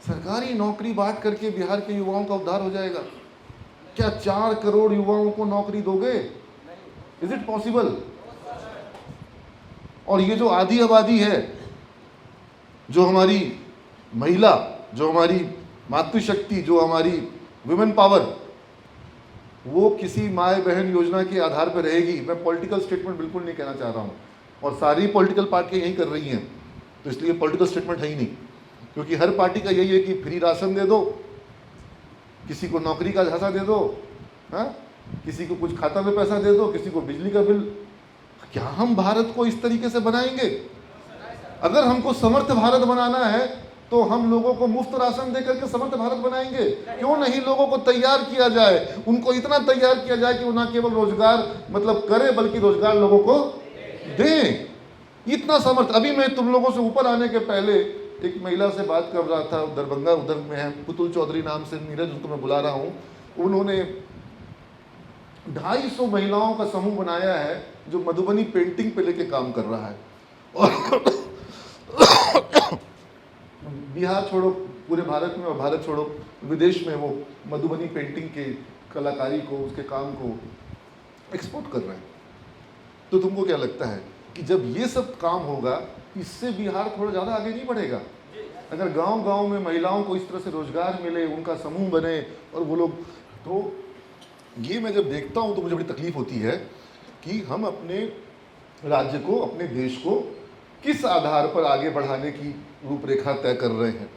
Speaker 1: सरकारी नौकरी बांट करके बिहार के युवाओं का उद्धार हो जाएगा। क्या 4 करोड़ युवाओं को नौकरी दोगे? Is it possible? और ये जो आधी आबादी है, जो हमारी महिला, जो हमारी मातृशक्ति, जो हमारी वुमेन पावर, वो किसी माए बहन योजना के आधार पर रहेगी। मैं पॉलिटिकल स्टेटमेंट बिल्कुल नहीं कहना चाह रहा हूँ, और सारी पॉलिटिकल पार्टियां यही कर रही हैं, तो इसलिए पॉलिटिकल स्टेटमेंट है ही नहीं। क्योंकि हर पार्टी का यही है कि फ्री राशन दे दो, किसी को नौकरी का झांसा दे दो, हाँ, किसी को कुछ खाता में पैसा दे दो, किसी को बिजली का बिल। क्या हम भारत को इस तरीके से बनाएंगे? अगर हमको समर्थ भारत बनाना है तो हम लोगों को मुफ्त राशन दे करके समर्थ भारत बनाएंगे। क्यों नहीं लोगों को तैयार किया जाए, उनको इतना तैयार किया जाए कि वो ना केवल रोजगार मतलब करे, बल्कि रोजगार लोगों को दें। इतना समर्थ। अभी मैं तुम लोगों से ऊपर आने के पहले एक महिला से बात कर रहा था, दरभंगा उधर में है, पुतुल चौधरी नाम से, नीरज उनको मैं बुला रहा हूँ। उन्होंने 250 महिलाओं का समूह बनाया है जो मधुबनी पेंटिंग पे लेके काम कर रहा है। और बिहार छोड़ो पूरे भारत में, और भारत छोड़ो विदेश में वो मधुबनी पेंटिंग के कलाकारी को, उसके काम को एक्सपोर्ट कर रहे हैं। तो तुमको क्या लगता है कि जब ये सब काम होगा, इससे बिहार थोड़ा ज़्यादा आगे नहीं बढ़ेगा? अगर गांव-गांव में महिलाओं को इस तरह से रोजगार मिले, उनका समूह बने और वो लोग, तो ये मैं जब देखता हूँ तो मुझे बड़ी तकलीफ होती है कि हम अपने राज्य को, अपने देश को किस आधार पर आगे बढ़ाने की रूपरेखा तय कर रहे हैं।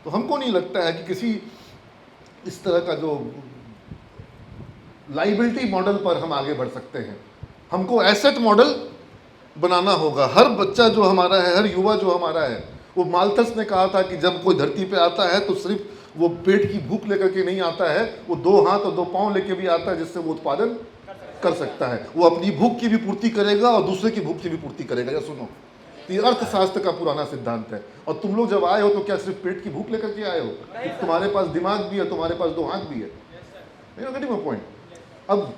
Speaker 1: तो हमको नहीं लगता है कि किसी इस तरह का जो लाइबिलिटी मॉडल पर हम आगे बढ़ सकते हैं। हमको एसेट मॉडल बनाना होगा। हर बच्चा जो हमारा है, हर युवा जो हमारा है, वो माल्थस ने कहा था कि जब कोई धरती पे आता है तो सिर्फ वो पेट की भूख लेकर के नहीं आता है, वो 2 हाथ और 2 पाँव लेके भी आता है, जिससे वो उत्पादन कर सकता है। वो अपनी भूख की भी पूर्ति करेगा और दूसरे की भूख की भी पूर्ति करेगा। या सुनो, ये अर्थशास्त्र का पुराना सिद्धांत है। और तुम लोग जब आए हो तो क्या सिर्फ पेट की भूख लेकर के आए हो? तुम्हारे पास दिमाग भी है, तुम्हारे पास 2 हाथ भी है। Getting my point? अब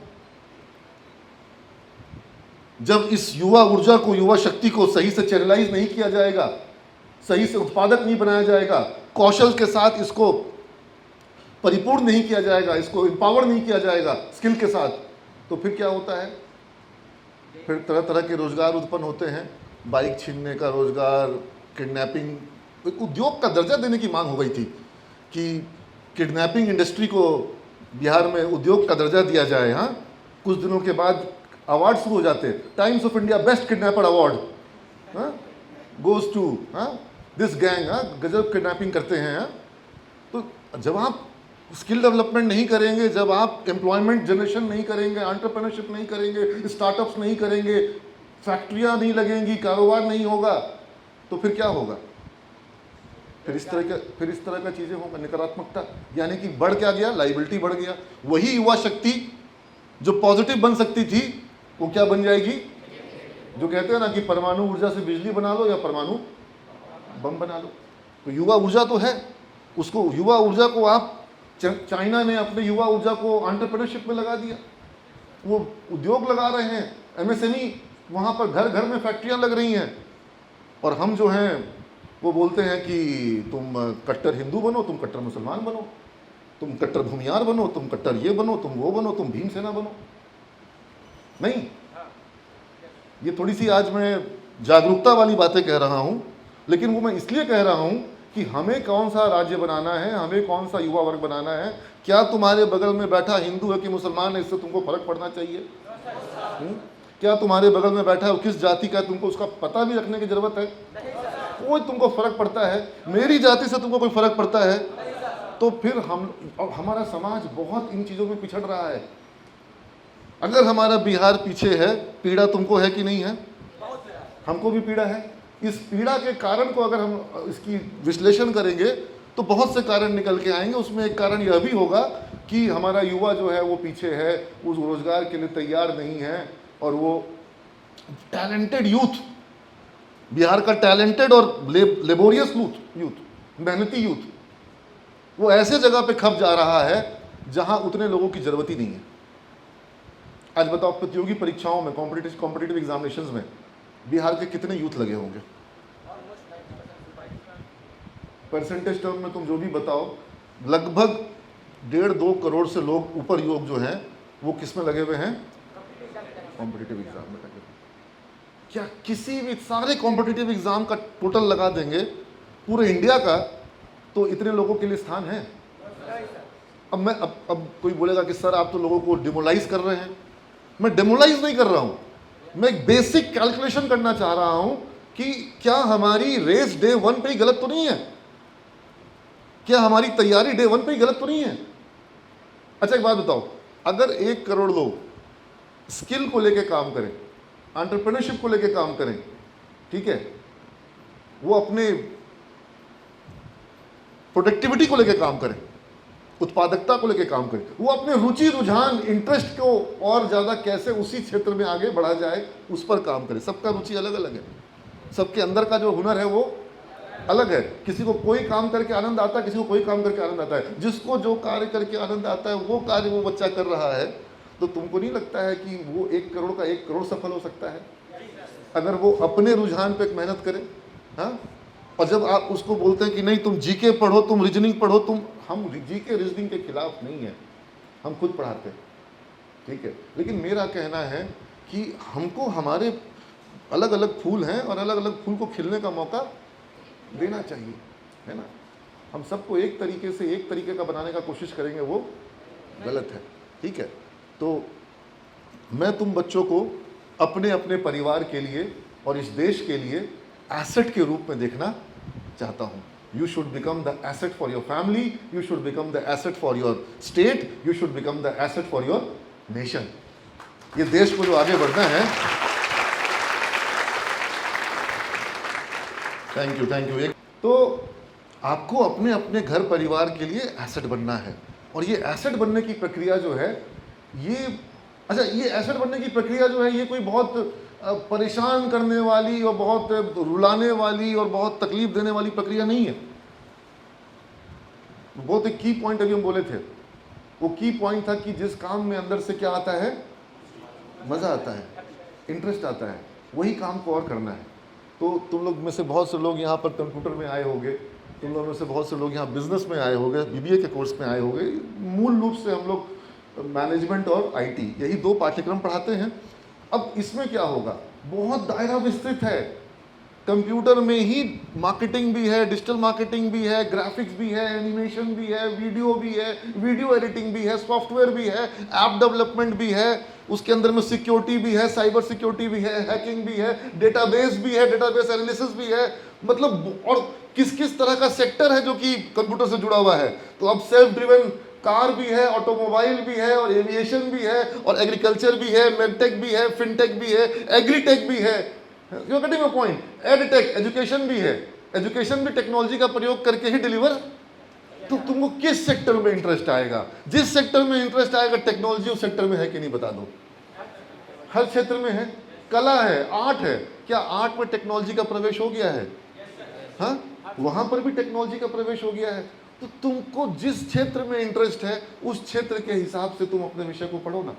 Speaker 1: जब इस युवा ऊर्जा को, युवा शक्ति को सही से चैनलाइज नहीं किया जाएगा, सही से उत्पादक नहीं बनाया जाएगा, कौशल के साथ इसको परिपूर्ण नहीं किया जाएगा, इसको एम्पावर नहीं किया जाएगा स्किल के साथ, तो फिर क्या होता है? फिर तरह तरह के रोजगार उत्पन्न होते हैं। बाइक छीनने का रोजगार, किडनैपिंग, एक उद्योग का दर्जा देने की मांग हो गई थी कि किडनैपिंग इंडस्ट्री को बिहार में उद्योग का दर्जा दिया जाए। हाँ, कुछ दिनों के बाद अवार्ड शुरू हो जाते। Times of India best kidnapper award goes to this gang, गजब किडनैपिंग करते हैं। तो जब आप स्किल डेवलपमेंट नहीं करेंगे, जब आप एम्प्लॉयमेंट जनरेशन नहीं करेंगे, एंटरप्रेन्योरशिप नहीं करेंगे, स्टार्टअप्स नहीं करेंगे, फैक्ट्रियां नहीं लगेंगी, कारोबार नहीं होगा, तो फिर क्या होगा? फिर इस तरह का चीजें होगा, नकारात्मकता, यानी कि बढ़ क्या गया? लाइबिलिटी बढ़ गया। वही युवा शक्ति जो पॉजिटिव बन सकती थी वो क्या बन जाएगी? जो कहते हैं ना कि परमाणु ऊर्जा से बिजली बना लो या परमाणु बम बना लो। तो युवा ऊर्जा तो है, उसको युवा ऊर्जा को आप चाइना ने अपने युवा ऊर्जा को एंटरप्रेन्योरशिप में लगा दिया, वो उद्योग लगा रहे हैं, एमएसएमई, वहाँ पर घर घर में फैक्ट्रियाँ लग रही हैं, और हम जो हैं वो बोलते हैं कि तुम कट्टर हिंदू बनो, तुम कट्टर मुसलमान बनो, तुम कट्टर भूमियार बनो, तुम कट्टर ये बनो, तुम वो बनो, तुम भीमसेना बनो। नहीं, ये थोड़ी सी आज मैं जागरूकता वाली बातें कह रहा हूँ, लेकिन वो मैं इसलिए कह रहा हूँ कि हमें कौन सा राज्य बनाना है, हमें कौन सा युवा वर्ग बनाना है। क्या तुम्हारे बगल में बैठा हिंदू है कि मुसलमान है, इससे तुमको फर्क पड़ना चाहिए? क्या तुम्हारे बगल में बैठा है किस जाति का, तुमको उसका पता भी रखने की जरूरत है? कोई तुमको फर्क पड़ता है? मेरी जाति से तुमको कोई फर्क पड़ता है? तो फिर हमारा समाज बहुत इन चीजों में पिछड़ रहा है। अगर हमारा बिहार पीछे है, पीड़ा तुमको है कि नहीं है? हमको भी पीड़ा है। इस पीड़ा के कारण को अगर हम इसकी विश्लेषण करेंगे तो बहुत से कारण निकल के आएंगे। उसमें एक कारण यह भी होगा कि हमारा युवा जो है वो पीछे है, उस रोजगार के लिए तैयार नहीं है, और वो टैलेंटेड यूथ, बिहार का टैलेंटेड और लेबोरियस यूथ, मेहनती यूथ, वो ऐसे जगह पे खप जा रहा है जहां उतने लोगों की जरूरत ही नहीं है। आज बताओ, प्रतियोगी परीक्षाओं में, कॉम्पिटिटिव एग्जामिनेशंस में बिहार के कितने यूथ लगे होंगे? परसेंटेज टर्म में तुम जो भी बताओ, लगभग 1.5-2 करोड़ से लोग ऊपर युवक जो हैं वो किस में लगे हुए हैं? कॉम्पिटिटिव एग्जाम में लगे हुए। क्या किसी भी सारे कॉम्पिटिटिव एग्जाम का टोटल लगा देंगे पूरे इंडिया का, तो इतने लोगों के लिए स्थान है? अब कोई बोलेगा कि सर आप तो लोगों को डिमोलाइज कर रहे हैं। मैं डिमोलाइज नहीं कर रहा हूं, मैं एक बेसिक कैलकुलेशन करना चाह रहा हूं कि क्या हमारी रेस डे 1 पे ही गलत तो नहीं है? क्या हमारी तैयारी डे 1 पे ही गलत तो नहीं है? अच्छा एक बात बताओ, अगर 1 करोड़ लोग स्किल को लेके काम करें, एंटरप्रेन्योरशिप को लेके काम करें, ठीक है, वो अपने प्रोडक्टिविटी को लेके काम करें, उत्पादकता को लेके काम करें, वो अपने रुचि रुझान इंटरेस्ट को और ज़्यादा कैसे उसी क्षेत्र में आगे बढ़ा जाए उस पर काम करें। सबका रुचि अलग अलग है, सबके अंदर का जो हुनर है वो अलग है। किसी को कोई काम करके आनंद आता है, किसी को कोई काम करके आनंद आता है। जिसको जो कार्य करके आनंद आता है वो कार्य वो बच्चा कर रहा है, तो तुमको नहीं लगता है कि वो 1 करोड़ का 1 करोड़ सफल हो सकता है अगर वो अपने रुझान पे मेहनत करे? हाँ, और जब आप उसको बोलते हैं कि नहीं तुम जीके पढ़ो, तुम रीजनिंग पढ़ो, हम जीके रीजनिंग के खिलाफ नहीं है, हम खुद पढ़ाते हैं, ठीक है, लेकिन मेरा कहना है कि हमको हमारे अलग अलग फूल हैं और अलग अलग फूल को खिलने का मौका देना चाहिए, है ना। हम सबको एक तरीके का बनाने का कोशिश करेंगे वो गलत है, ठीक है। तो मैं तुम बच्चों को अपने अपने परिवार के लिए और इस देश के लिए एसेट के रूप में देखना चाहता हूँ। You should become the asset for your family, you should become the asset for your state, you should become the asset for your nation. ये देश को जो आगे बढ़ना है, थैंक यू। तो आपको अपने अपने घर परिवार के लिए एसेट बनना है, और ये एसेट बनने की प्रक्रिया जो है ये एसेट बनने की प्रक्रिया जो है ये कोई बहुत परेशान करने वाली और बहुत रुलाने वाली और बहुत तकलीफ देने वाली प्रक्रिया नहीं है। बहुत एक की पॉइंट अभी हम बोले थे, वो की पॉइंट था कि जिस काम में अंदर से क्या आता है, मज़ा आता है, इंटरेस्ट आता है, वही काम को और करना है। तो तुम लोग में से बहुत से लोग यहाँ पर कंप्यूटर में आए होंगे, तुम लोगों में से बहुत से लोग यहाँ बिजनेस में आए होंगे, बीबीए के कोर्स में आए होंगे। मूल रूप से हम लोग मैनेजमेंट और आईटी यही 2 पाठ्यक्रम पढ़ाते हैं। अब इसमें क्या होगा, बहुत दायरा विस्तृत है। कंप्यूटर में ही मार्केटिंग भी है, डिजिटल मार्केटिंग भी है, ग्राफिक्स भी है, एनिमेशन भी है, वीडियो भी है, वीडियो एडिटिंग भी है, सॉफ्टवेयर भी है, ऐप डेवलपमेंट भी है, उसके अंदर में सिक्योरिटी भी है, साइबर सिक्योरिटी भी है, हैकिंग भी है, डेटाबेस भी है, डेटाबेस एनालिसिस भी है, मतलब और किस किस तरह का सेक्टर है जो कि कंप्यूटर से जुड़ा हुआ है। तो अब सेल्फ ड्रिवन कार भी है, ऑटोमोबाइल भी है, और एविएशन भी है, और एग्रीकल्चर भी है, मेडटेक भी है, फिनटेक भी है, एग्रीटेक भी है। You getting my point? Edtech, education भी है। एजुकेशन भी टेक्नोलॉजी का प्रयोग करके ही डिलीवर। तो तुमको किस सेक्टर में इंटरेस्ट आएगा? जिस सेक्टर में इंटरेस्ट आएगा, टेक्नोलॉजी उस सेक्टर में है कि नहीं बता दो। हर क्षेत्र में है। कला है, आर्ट है, क्या आर्ट में टेक्नोलॉजी का प्रवेश हो गया है? हाँ, वहां पर भी टेक्नोलॉजी का प्रवेश हो गया है। तो तुमको जिस क्षेत्र में इंटरेस्ट है, उस क्षेत्र के हिसाब से तुम अपने विषय को पढ़ो ना।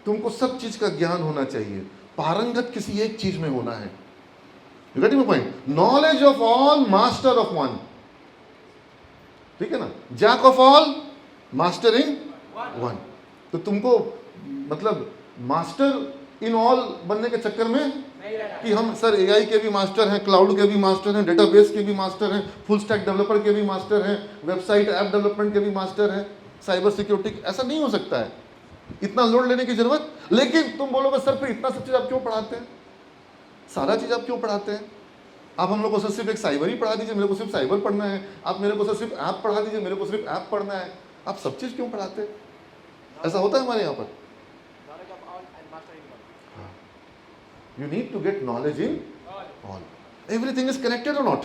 Speaker 1: तुमको सब चीज का ज्ञान होना चाहिए, पारंगत किसी एक चीज में होना है। You getting my point? Knowledge of all, master of one. ठीक है ना? Jack of all, master in one. तो तुमको मतलब मास्टर इन ऑल बनने के चक्कर में कि हम सर एआई के भी मास्टर हैं, क्लाउड के भी मास्टर हैं, डेटाबेस के भी मास्टर हैं, फुल स्टैक डेवलपर के भी मास्टर हैं, वेबसाइट ऐप डेवलपमेंट के भी मास्टर हैं, साइबर सिक्योरिटी, ऐसा नहीं हो सकता है। इतना लोड लेने की जरूरत। लेकिन तुम बोलोगे सर फिर इतना सब चीज आप क्यों पढ़ाते हैं? सारा चीज आप क्यों पढ़ाते हैं? आप हम लोग को सिर्फ एक साइबर ही पढ़ा दीजिए, मेरे को सिर्फ साइबर पढ़ना है। आप मेरे को सिर्फ ऐप पढ़ा दीजिए, मेरे को सिर्फ ऐप पढ़ना है। आप सब चीज क्यों पढ़ाते हैं? ऐसा होता है हमारे यहाँ पर। You need to get knowledge in all. Everything is connected or not?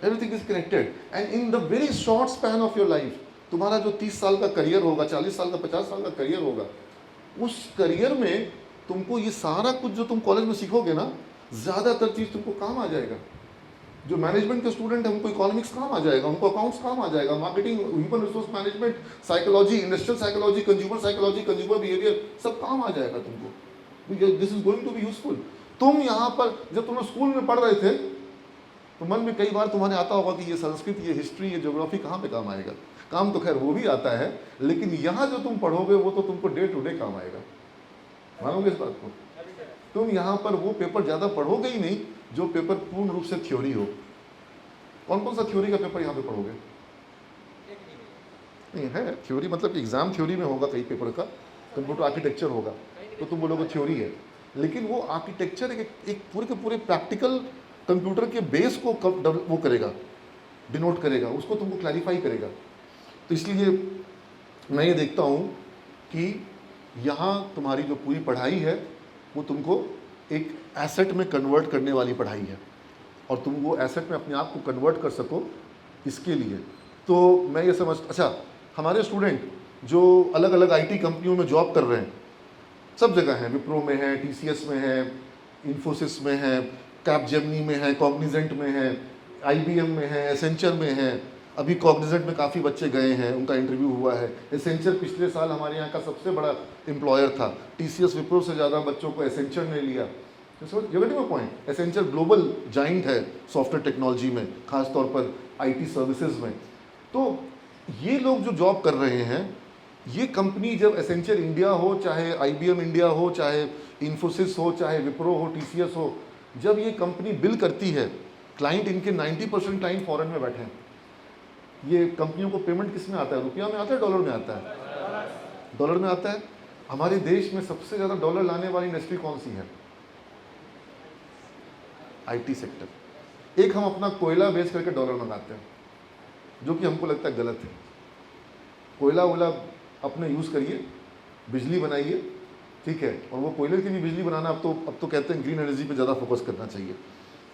Speaker 1: Everything is connected. And in the very short span of your life, तुम्हारा जो 30 साल का करियर होगा, 40 साल का, 50 साल का करियर होगा, उस करियर में तुमको ये सारा कुछ जो तुम कॉलेज में सीखोगे ना, ज्यादातर चीज तुमको काम आ जाएगा। जो मैनेजमेंट के स्टूडेंट है उनको इकोनॉमिक्स काम आ जाएगा, उनको अकाउंट्स काम आ जाएगा, marketing, human resource management, psychology, industrial psychology, consumer behaviour, सब काम आ जाएगा तुमको। This is going to be useful. तुम यहाँ पर जब तुम स्कूल में पढ़ रहे थे तो मन में कई बार तुम्हारे आता होगा कि ये संस्कृत, ये हिस्ट्री, ये ज्योग्राफी कहाँ पे काम आएगा। काम तो खैर वो भी आता है, लेकिन यहाँ जो तुम पढ़ोगे वो तो तुमको डे टू डे काम आएगा। मानोगे इस बात को? तुम यहाँ पर वो पेपर ज्यादा पढ़ोगे ही नहीं जो पेपर पूर्ण रूप से थ्योरी हो। कौन कौन सा थ्योरी का पेपर यहाँ पे पढ़ोगे? नहीं है थ्योरी, मतलब एग्जाम थ्योरी में होगा कई पेपर का, कंप्यूटर आर्किटेक्चर होगा तो तुम बोलोगे थ्योरी है, लेकिन वो आर्किटेक्चर एक पूरे के पूरे प्रैक्टिकल कंप्यूटर के बेस को वो करेगा, डिनोट करेगा, उसको तुमको क्लैरिफाई करेगा। तो इसलिए मैं ये देखता हूँ कि यहाँ तुम्हारी जो पूरी पढ़ाई है वो तुमको एक एसेट में कन्वर्ट करने वाली पढ़ाई है, और तुम वो एसेट में अपने आप को कन्वर्ट कर सको इसके लिए। तो मैं ये समझ, अच्छा हमारे स्टूडेंट जो अलग अलग आईटी कंपनियों में जॉब कर रहे हैं, सब जगह हैं, विप्रो में है, टीसीएस में है, इन्फोसिस में है, कैपजेमिनी में है, कॉग्निजेंट में है, आईबीएम में है, एसेंचर में है। अभी कॉग्निजेंट में काफ़ी बच्चे गए हैं, उनका इंटरव्यू हुआ है। एसेंचर पिछले साल हमारे यहाँ का सबसे बड़ा एम्प्लॉयर था। टीसीएस विप्रो से ज़्यादा बच्चों को एसेंचर ने लिया। You getting my point? Accenture global giant है सॉफ्टवेयर टेक्नोलॉजी में, खासतौर पर आईटी सर्विसेज में। तो ये लोग जो जॉब कर रहे हैं, ये कंपनी जब एसेंचर इंडिया हो, चाहे आईबीएम इंडिया हो, चाहे इन्फोसिस हो, चाहे विप्रो हो, टीसीएस हो, जब ये कंपनी बिल करती है, क्लाइंट इनके 90% क्लाइंट फॉरेन में बैठे हैं। ये कंपनियों को पेमेंट किस में आता है? रुपया में आता है, डॉलर में आता है? डॉलर में आता है। हमारे देश में सबसे ज़्यादा डॉलर लाने वाली इंडस्ट्री कौन सी है? IT sector. एक हम अपना कोयला बेच करके डॉलर मंगाते हैं, जो कि हमको लगता है गलत है। कोयला वोला अपने यूज़ करिए, बिजली बनाइए, ठीक है, और वो कोयले की भी बिजली बनाना अब तो कहते हैं ग्रीन एनर्जी पे ज़्यादा फोकस करना चाहिए।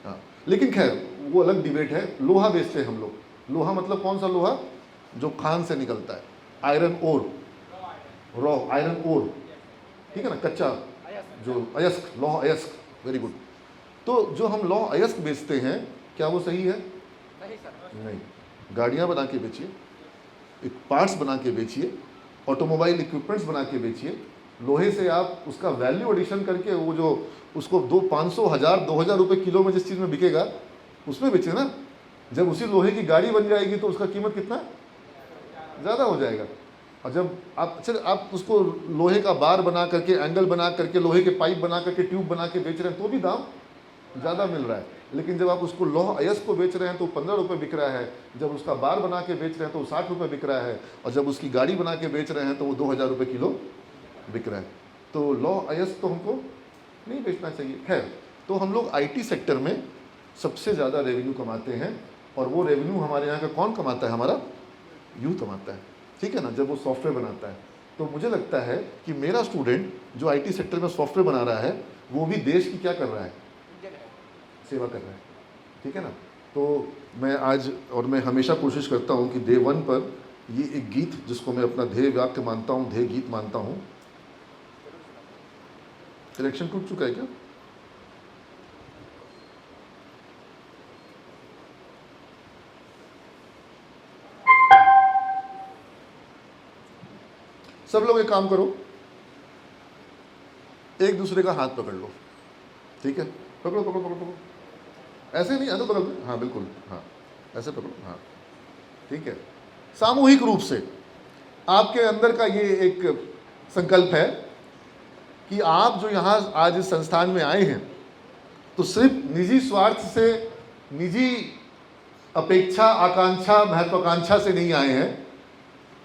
Speaker 1: हाँ, लेकिन खैर वो अलग डिबेट है। लोहा बेचते हैं हम लोग। लोहा मतलब कौन सा लोहा? जो खान से निकलता है, iron ore, raw iron ore, ठीक है ना, कच्चा जो अयस्क, लौह अयस्क, वेरी गुड। तो जो हम लौह अयस्क बेचते हैं, क्या वो सही है? नहीं। गाड़ियाँ बना के बेचिए, एक पार्ट्स बना के बेचिए, ऑटोमोबाइल इक्विपमेंट्स बना के बेचिए। लोहे से आप उसका वैल्यू एडिशन करके वो जो उसको 500, 1000, 2000 रुपये किलो में जिस चीज़ में बिकेगा उसमें बेचिए ना। जब उसी लोहे की गाड़ी बन जाएगी तो उसका कीमत कितना ज़्यादा हो जाएगा। और जब आप उसको लोहे का बार बना करके, एंगल बना करके, लोहे के पाइप बना करके, ट्यूब बना के बेच रहे हैं तो भी दाम ज़्यादा मिल रहा है। लेकिन जब आप उसको लौह अयस्क को बेच रहे हैं तो 15 रुपये बिक रहा है, जब उसका बार बना के बेच रहे हैं तो 60 रुपये बिक रहा है, और जब उसकी गाड़ी बना के बेच रहे हैं तो वो 2000 रुपये किलो बिक रहा है। तो लौह अयस्क तो हमको नहीं बेचना चाहिए। खैर, तो हम लोग आईटी सेक्टर में सबसे ज़्यादा रेवेन्यू कमाते हैं, और वो रेवेन्यू हमारे यहाँ का कौन कमाता है? हमारा यूँ कमाता है, ठीक है ना, जब वो सॉफ्टवेयर बनाता है। तो मुझे लगता है कि मेरा स्टूडेंट जो आईटी सेक्टर में सॉफ्टवेयर बना रहा है वो भी देश की क्या कर रहा है, सेवा कर रहा है, ठीक है ना। तो मैं आज और मैं हमेशा कोशिश करता हूँ कि डे 1 पर ये एक गीत जिसको मैं अपना ध्येय वाक्य मानता हूँ, ध्येय गीत मानता हूँ। कनेक्शन टूट चुका है क्या? सब लोग एक काम करो, एक दूसरे का हाथ पकड़ लो, ठीक है, पकड़ो पकड़ो पकड़ो पकड़ो, ऐसे नहीं, अदल बगल में, हाँ बिल्कुल, हाँ ऐसे पकड़ो, हाँ ठीक है। सामूहिक रूप से आपके अंदर का ये एक संकल्प है कि आप जो यहाँ आज इस संस्थान में आए हैं तो सिर्फ निजी स्वार्थ से, निजी अपेक्षा, आकांक्षा, महत्वाकांक्षा से नहीं आए हैं।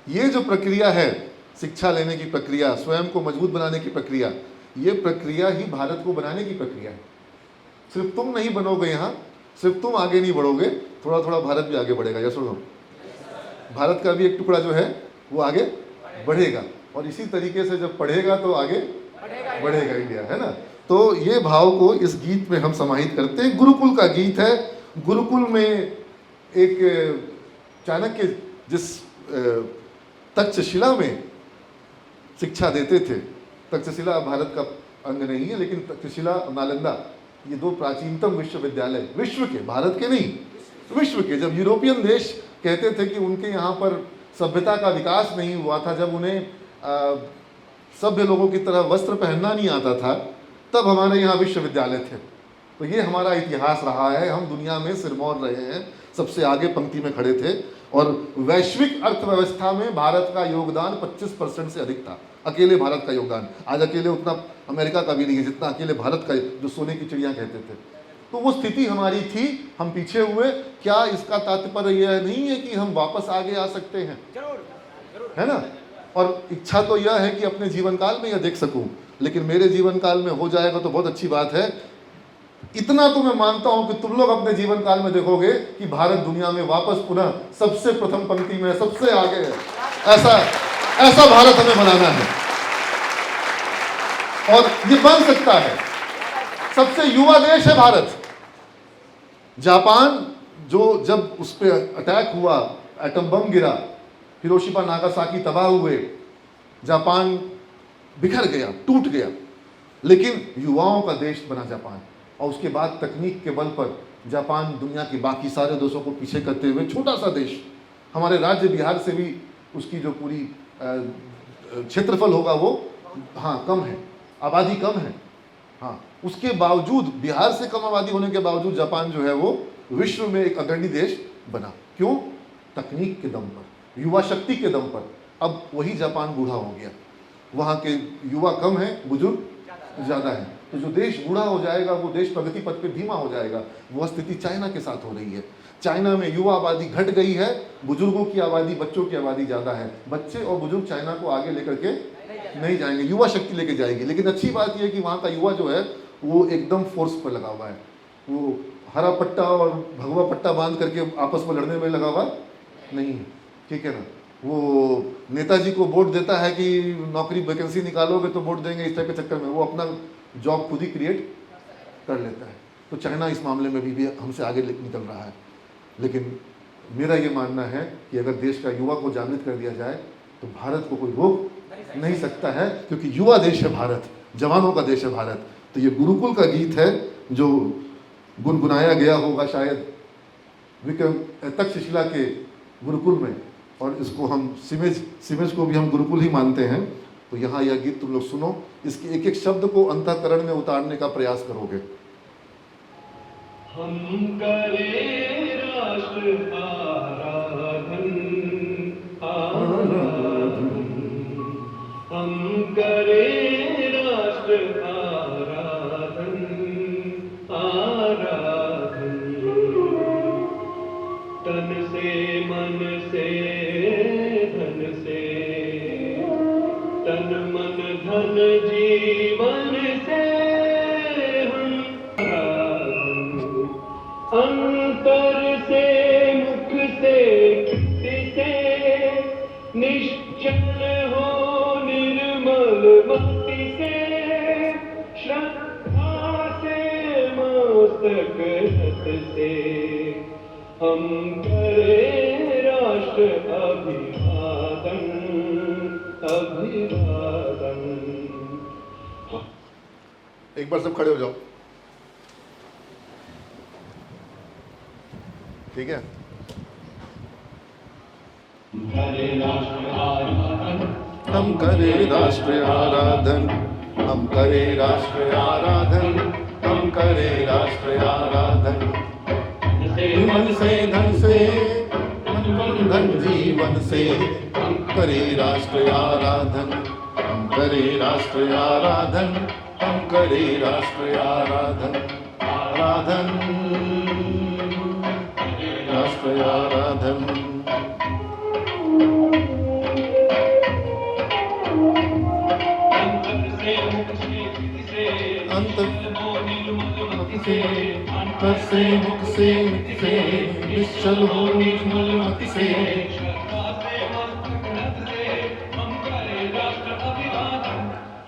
Speaker 1: ये जो प्रक्रिया है, शिक्षा लेने की प्रक्रिया, स्वयं को मजबूत बनाने की प्रक्रिया, ये प्रक्रिया ही भारत को बनाने की प्रक्रिया है। सिर्फ तुम नहीं बनोगे यहाँ, सिर्फ तुम आगे नहीं बढ़ोगे, थोड़ा थोड़ा भारत भी आगे बढ़ेगा। या सुनो, भारत का भी एक टुकड़ा जो है वो आगे बढ़ेगा, और इसी तरीके से जब पढ़ेगा तो आगे बढ़ेगा इंडिया, है ना। तो ये भाव को इस गीत में हम समाहित करते हैं। गुरुकुल का गीत है। गुरुकुल में एक चाणक्य जिस तक्षशिला में शिक्षा देते थे, तक्षशिला भारत का अंग नहीं है, लेकिन तक्षशिला, नालंदा, ये दो प्राचीनतम विश्वविद्यालय, विश्व के, भारत के नहीं, विश्व के। जब यूरोपियन देश कहते थे कि उनके यहाँ पर सभ्यता का विकास नहीं हुआ था, जब उन्हें सभ्य लोगों की तरह वस्त्र पहनना नहीं आता था, तब हमारे यहाँ विश्वविद्यालय थे। तो ये हमारा इतिहास रहा है। हम दुनिया में सिरमौर रहे हैं, सबसे आगे पंक्ति में खड़े थे, और वैश्विक अर्थव्यवस्था में भारत का योगदान 25% से अधिक था। अकेले भारत का योगदान, आज अकेले उतना अमेरिका का भी नहीं है जितना अकेले भारत का, जो सोने की चिड़िया कहते थे। तो वो स्थिति हमारी थी, हम पीछे हुए। क्या इसका तात्पर्य यह नहीं है कि हम वापस आगे आ सकते हैं? है ना। और इच्छा तो यह है कि अपने जीवन काल में यह देख सकूं, लेकिन मेरे जीवन काल में हो जाएगा तो बहुत अच्छी बात है। इतना तो मैं मानता हूं कि तुम लोग अपने जीवन काल में देखोगे कि भारत दुनिया में वापस पुनः सबसे प्रथम पंक्ति में, सबसे आगे है। ऐसा भारत हमें बनाना है, और ये बन सकता है। सबसे युवा देश है भारत। जापान जो, जब उस पर अटैक हुआ, एटम बम गिरा, हिरोशिमा नागासाकी तबाह हुए, जापान बिखर गया, टूट गया, लेकिन युवाओं का देश बना जापान। और उसके बाद तकनीक के बल पर जापान दुनिया के बाकी सारे देशों को पीछे करते हुए, छोटा सा देश, हमारे राज्य बिहार से भी उसकी जो पूरी क्षेत्रफल होगा वो, हाँ, कम है, आबादी कम है, हाँ, उसके बावजूद, बिहार से कम आबादी होने के बावजूद जापान जो है वो विश्व में एक अग्रणी देश बना। क्यों? तकनीक के दम पर, युवा शक्ति के दम पर। अब वही जापान बूढ़ा हो गया, वहाँ के युवा कम है, बुजुर्ग ज़्यादा है। तो जो देश बूढ़ा हो जाएगा वो देश प्रगति पथ पे धीमा हो जाएगा। वह स्थिति चाइना के साथ हो रही है। चाइना में युवा आबादी घट गई है, बुजुर्गों की आबादी, बच्चों की आबादी ज़्यादा है। बच्चे और बुजुर्ग चाइना को आगे लेकर के नहीं जाएंगे, युवा शक्ति लेके जाएगी। लेकिन अच्छी बात यह है कि वहाँ का युवा जो है वो एकदम फोर्स पर लगा हुआ है। वो हरा पट्टा और भगवा पट्टा बांध करके आपस में लड़ने में लगा हुआ नहीं है, ठीक है ना। वो नेताजी को वोट देता है कि नौकरी वैकेंसी निकालोगे तो वोट देंगे, इस टाइप के चक्कर में वो अपना जॉब खुद ही क्रिएट कर लेता है। तो चाइना इस मामले में भी हमसे आगे निकल रहा है। लेकिन मेरा ये मानना है कि अगर देश का युवा को जागृत कर दिया जाए तो भारत को कोई रोक नहीं सकता है, क्योंकि युवा देश है भारत, जवानों का देश है भारत। तो ये गुरुकुल का गीत है जो गुनगुनाया गया होगा शायद तक्षशिला के गुरुकुल में, और इसको हम सिमेज को भी हम गुरुकुल ही मानते हैं। तो यहाँ यह गीत तुम लोग सुनो, इसके एक एक शब्द को अंतःकरण में उतारने का प्रयास करोगे।
Speaker 3: हम करें राष्ट्र आराधन, हम करें राष्ट्र आराधन, तन से, मन से, धन से, तन मन धन जीवन से हम अंतर से, मुख से, से मलमती से श्रद्धा से मस्तक रत से हम करे राष्ट्र अभिवादन अभिवादन।
Speaker 1: एक बार सब खड़े हो जाओ, ठीक है।
Speaker 3: करे राष्ट्र आराधन
Speaker 1: हम करे राष्ट्र आराधन, हम करे राष्ट्र आराधन, हम करे राष्ट्र आराधन। मन से धन से मन धन जीवन से हम करे राष्ट्र आराधन, हम करे राष्ट्र आराधन, हम करे राष्ट्र आराधन। आराधन राष्ट्र आराधन। अंतर से मुख से मिट से निश्चल हो निर्मल मत से।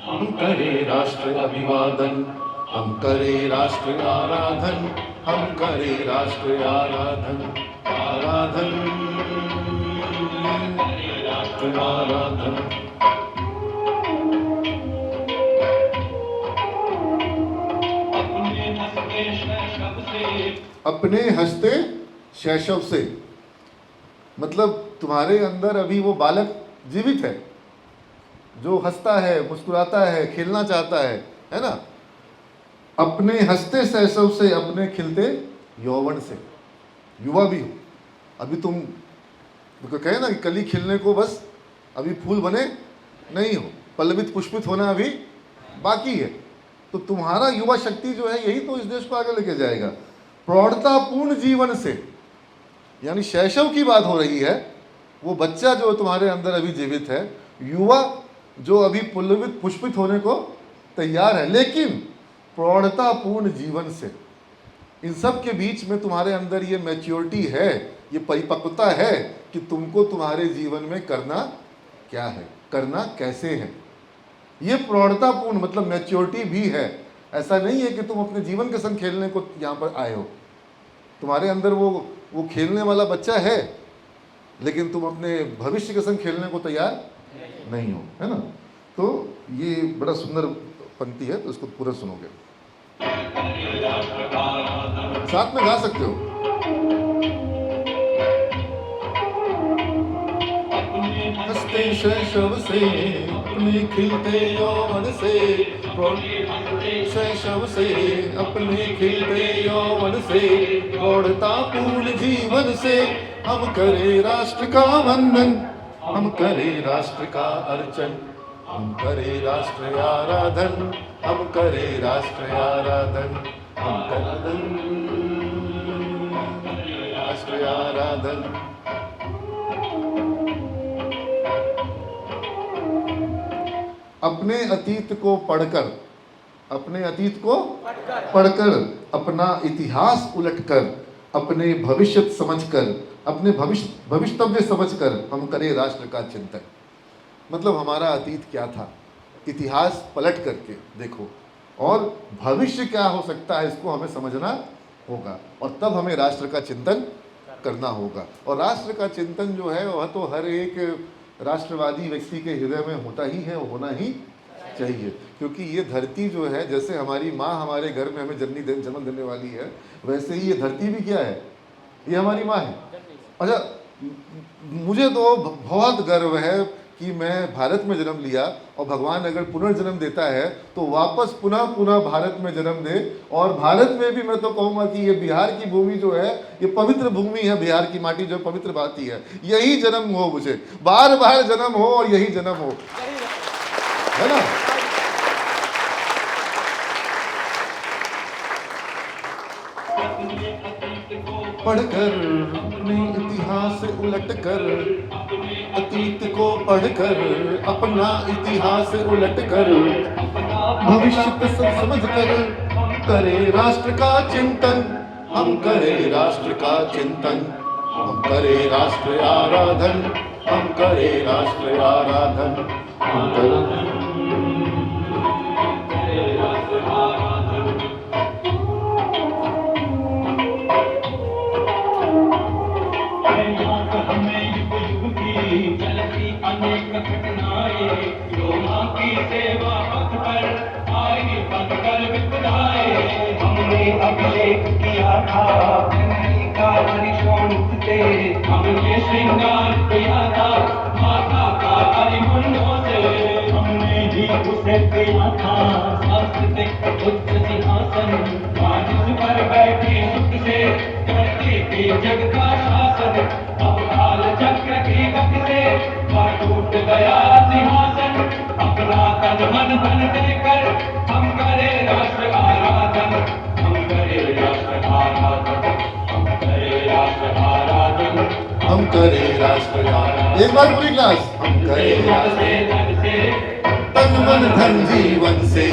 Speaker 1: हम करे राष्ट्र अभिवादन, हम करे राष्ट्र आराधन, हम करे राष्ट्र आराधन। आराधन राष्ट्र आराधन। अपने हंसते शैशव से, मतलब तुम्हारे अंदर अभी वो बालक जीवित है जो हंसता है, मुस्कुराता है, खेलना चाहता है ना। अपने हंसते शैशव से, अपने खिलते यौवन से, युवा भी हो। अभी तुम कहे ना कि कली खिलने को बस अभी फूल बने नहीं हो, पल्लवित पुष्पित होना अभी बाकी है। तो तुम्हारा युवा शक्ति जो है यही तो इस देश को आगे लेके जाएगा। प्रौढ़तापूर्ण जीवन से, यानी शैशव की बात हो रही है, वो बच्चा जो तुम्हारे अंदर अभी जीवित है, युवा जो अभी पल्लवित पुष्पित होने को तैयार है, लेकिन प्रौढ़तापूर्ण जीवन से, इन सब के बीच में तुम्हारे अंदर ये मैच्योरिटी है, ये परिपक्वता है कि तुमको तुम्हारे जीवन में करना क्या है, करना कैसे है। ये प्रौढ़तापूर्ण मतलब मैच्योरिटी भी है। ऐसा नहीं है कि तुम अपने जीवन के संग खेलने को यहाँ पर आए हो। तुम्हारे अंदर वो खेलने वाला बच्चा है, लेकिन तुम अपने भविष्य के संग खेलने को तैयार नहीं हो, है ना। तो ये बड़ा सुंदर पंक्ति है, तो इसको पूरा सुनोगे, साथ में गा सकते हो। हंसते शैशव से, अपने खिलते यौवन से, शैशव से, अपने खिलते यौवन से, प्रौढ़तापूर्ण जीवन से हम करे राष्ट्र का वंदन, हम करे राष्ट्र का अर्चन, हम करे राष्ट्र आराधन, हम करे राष्ट्र आराधन, हम करे राष्ट्र आराधन। अपने अतीत को पढ़कर, अपने अतीत को पढ़कर, अपना इतिहास उलटकर, अपने भविष्य समझकर, अपने भविष्यव्य समझकर हम करें राष्ट्र का चिंतन। मतलब हमारा अतीत क्या था, इतिहास पलट करके देखो, और भविष्य क्या हो सकता है, इसको हमें समझना होगा, और तब हमें राष्ट्र का चिंतन करना होगा। और राष्ट्र का चिंतन जो है वह तो हर एक राष्ट्रवादी व्यक्ति के हृदय में होता ही है, होना ही चाहिए। क्योंकि ये धरती जो है, जैसे हमारी माँ हमारे घर में हमें जन्म देने वाली है, वैसे ही ये धरती भी क्या है, ये हमारी माँ है। अच्छा, मुझे तो बहुत गर्व है कि मैं भारत में जन्म लिया, और भगवान अगर पुनर्जन्म देता है तो वापस पुनः भारत में जन्म दे। और भारत में भी मैं तो कहूँगा कि ये बिहार की भूमि जो है, ये पवित्र भूमि है, बिहार की माटी जो पवित्र भाती है, यही जन्म हो, मुझे बार बार जन्म हो और यही जन्म हो, है ना। पढ़कर, अपने इतिहास उलटकर, अतीत को पढ़कर, अपना इतिहास उलटकर, भविष्य को समझकर करे राष्ट्र का चिंतन, हम करे राष्ट्र का चिंतन, हम करे राष्ट्र आराधन, हम करे राष्ट्र आराधन, हम करे
Speaker 3: था का परिशोण से हमने श्रृंगार किया था माता का परिमंडों से हमने ही उसे किया था सांस्कृतिक उच्च सिंहासन जिस पर बैठे सुख से करते थे जग का शासन अब काल चक्र की गति से वह टूट गया सिंहासन अपना तन मन धन देकर हम करे राष्ट्र आराधन हम करे राष्ट्र आराधन हम करे राष्ट्र आराधन
Speaker 1: हम करें राष्ट्र आराधन। एक बार पूरी क्लास। हम करें राष्ट्र तन मन धन जीवन से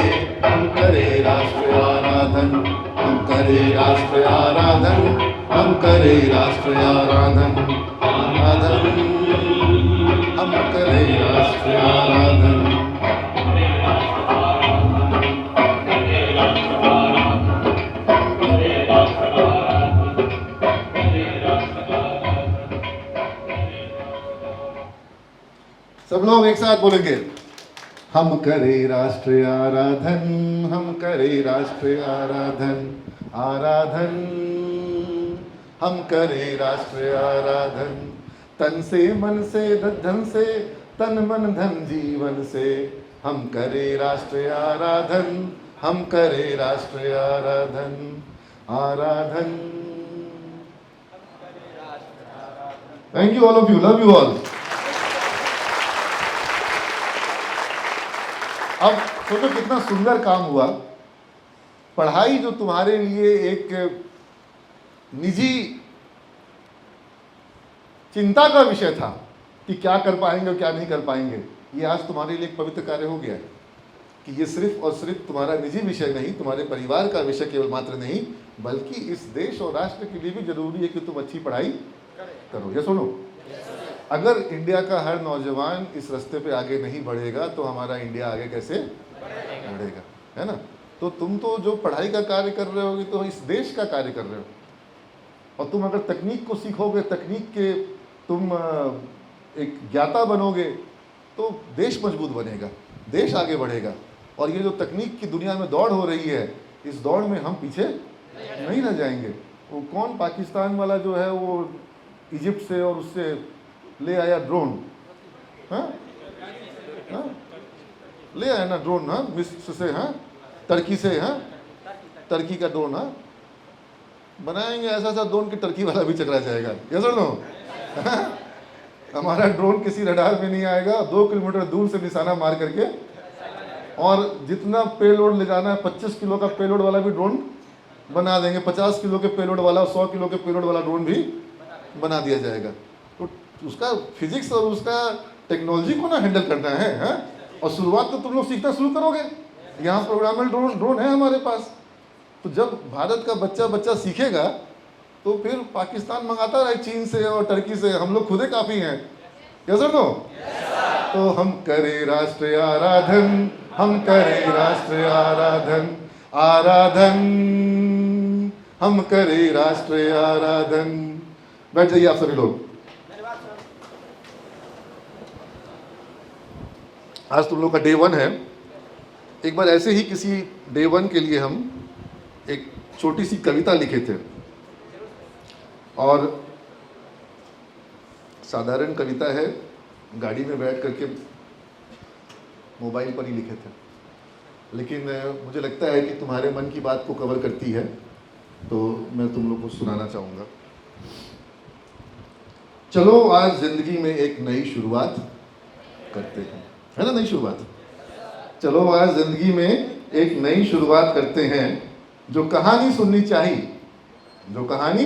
Speaker 1: हम करें राष्ट्र आराधन हम करें राष्ट्र आराधन हम करें राष्ट्र आराधन आराधन हम करें राष्ट्र आराधन। सब लोग एक साथ बोलेंगे हम करें राष्ट्र आराधन हम करें राष्ट्र आराधन आराधन हम करें राष्ट्र आराधन तन से मन से धन से तन मन धन जीवन से हम करें राष्ट्र आराधन हम करें राष्ट्र आराधन आराधन। Thank you all of you, love you all. अब सोचो कितना सुंदर काम हुआ। पढ़ाई जो तुम्हारे लिए एक निजी चिंता का विषय था कि क्या कर पाएंगे और क्या नहीं कर पाएंगे, ये आज तुम्हारे लिए एक पवित्र कार्य हो गया है कि ये सिर्फ और सिर्फ तुम्हारा निजी विषय नहीं, तुम्हारे परिवार का विषय केवल मात्र नहीं, बल्कि इस देश और राष्ट्र के लिए भी जरूरी है कि तुम अच्छी पढ़ाई करो। ये सुनो, अगर इंडिया का हर नौजवान इस रास्ते पे आगे नहीं बढ़ेगा तो हमारा इंडिया आगे कैसे बढ़ेगा, है ना। तो तुम तो जो पढ़ाई का कार्य कर रहे होगे तो इस देश का कार्य कर रहे हो, और तुम अगर तकनीक को सीखोगे, तकनीक के तुम एक ज्ञाता बनोगे तो देश मजबूत बनेगा, देश आगे बढ़ेगा। और ये जो तकनीक की दुनिया में दौड़ हो रही है, इस दौड़ में हम पीछे नहीं रह जाएंगे। वो कौन पाकिस्तान वाला जो है वो इजिप्ट से और उससे ले आया ड्रोन, हाँ हाँ ले आया ना ड्रोन, हाँ मिस्र से, हाँ टर्की से, हाँ टर्की का ड्रोन, हाँ बनाएंगे ऐसा सा ड्रोन कि टर्की वाला भी चकरा जाएगा। ये सुन लो, हमारा ड्रोन किसी रडार में नहीं आएगा, 2 किलोमीटर दूर से निशाना मार करके, और जितना पेलोड ले जाना है 25 किलो का पेलोड वाला भी ड्रोन बना देंगे, 50 किलो के पेलोड वाला, 100 किलो के पेलोड वाला ड्रोन भी बना दिया जाएगा। तो उसका फिजिक्स और उसका टेक्नोलॉजी को ना हैंडल करना है, हाँ? और शुरुआत तो तुम लोग सीखना शुरू करोगे, यहाँ प्रोग्रामेबल ड्रोन है हमारे पास। तो जब भारत का बच्चा सीखेगा तो फिर पाकिस्तान मंगाता रहे चीन से और टर्की से, हम लोग खुदे काफ़ी हैं। क्या सर नो? तो हम करें राष्ट्र आराधन, हम करें राष्ट्र आराधन आराधन, हम करें राष्ट्र आराधन। बैठ जाइए आप सभी लोग। आज तुम लोग का डे 1 है। एक बार ऐसे ही किसी डे 1 के लिए हम एक छोटी सी कविता लिखे थे, और साधारण कविता है, गाड़ी में बैठ करके मोबाइल पर ही लिखे थे, लेकिन मुझे लगता है कि तुम्हारे मन की बात को कवर करती है, तो मैं तुम लोग को सुनाना चाहूँगा। चलो आज जिंदगी में एक नई शुरुआत करते हैं, है ना, नई शुरुआत। चलो आज जिंदगी में एक नई शुरुआत करते हैं। जो कहानी सुननी चाहिए, जो कहानी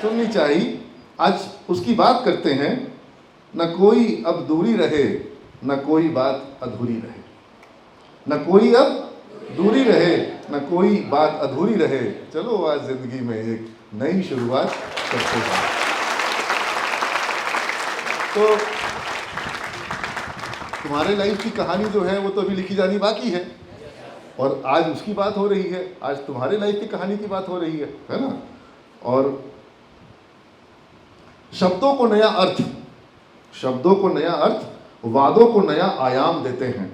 Speaker 1: सुननी चाहिए, आज उसकी बात करते हैं। न कोई अब दूरी रहे, न कोई बात अधूरी रहे, न कोई अब दूरी रहे, न कोई बात अधूरी रहे। चलो आज जिंदगी में एक नई शुरुआत करते हैं। तो तुम्हारे लाइफ की कहानी जो है वो तो अभी लिखी जानी बाकी है, और आज उसकी बात हो रही है, आज तुम्हारे लाइफ की कहानी की बात हो रही है ना। और शब्दों को नया अर्थ, शब्दों को नया अर्थ, वादों को नया आयाम देते हैं।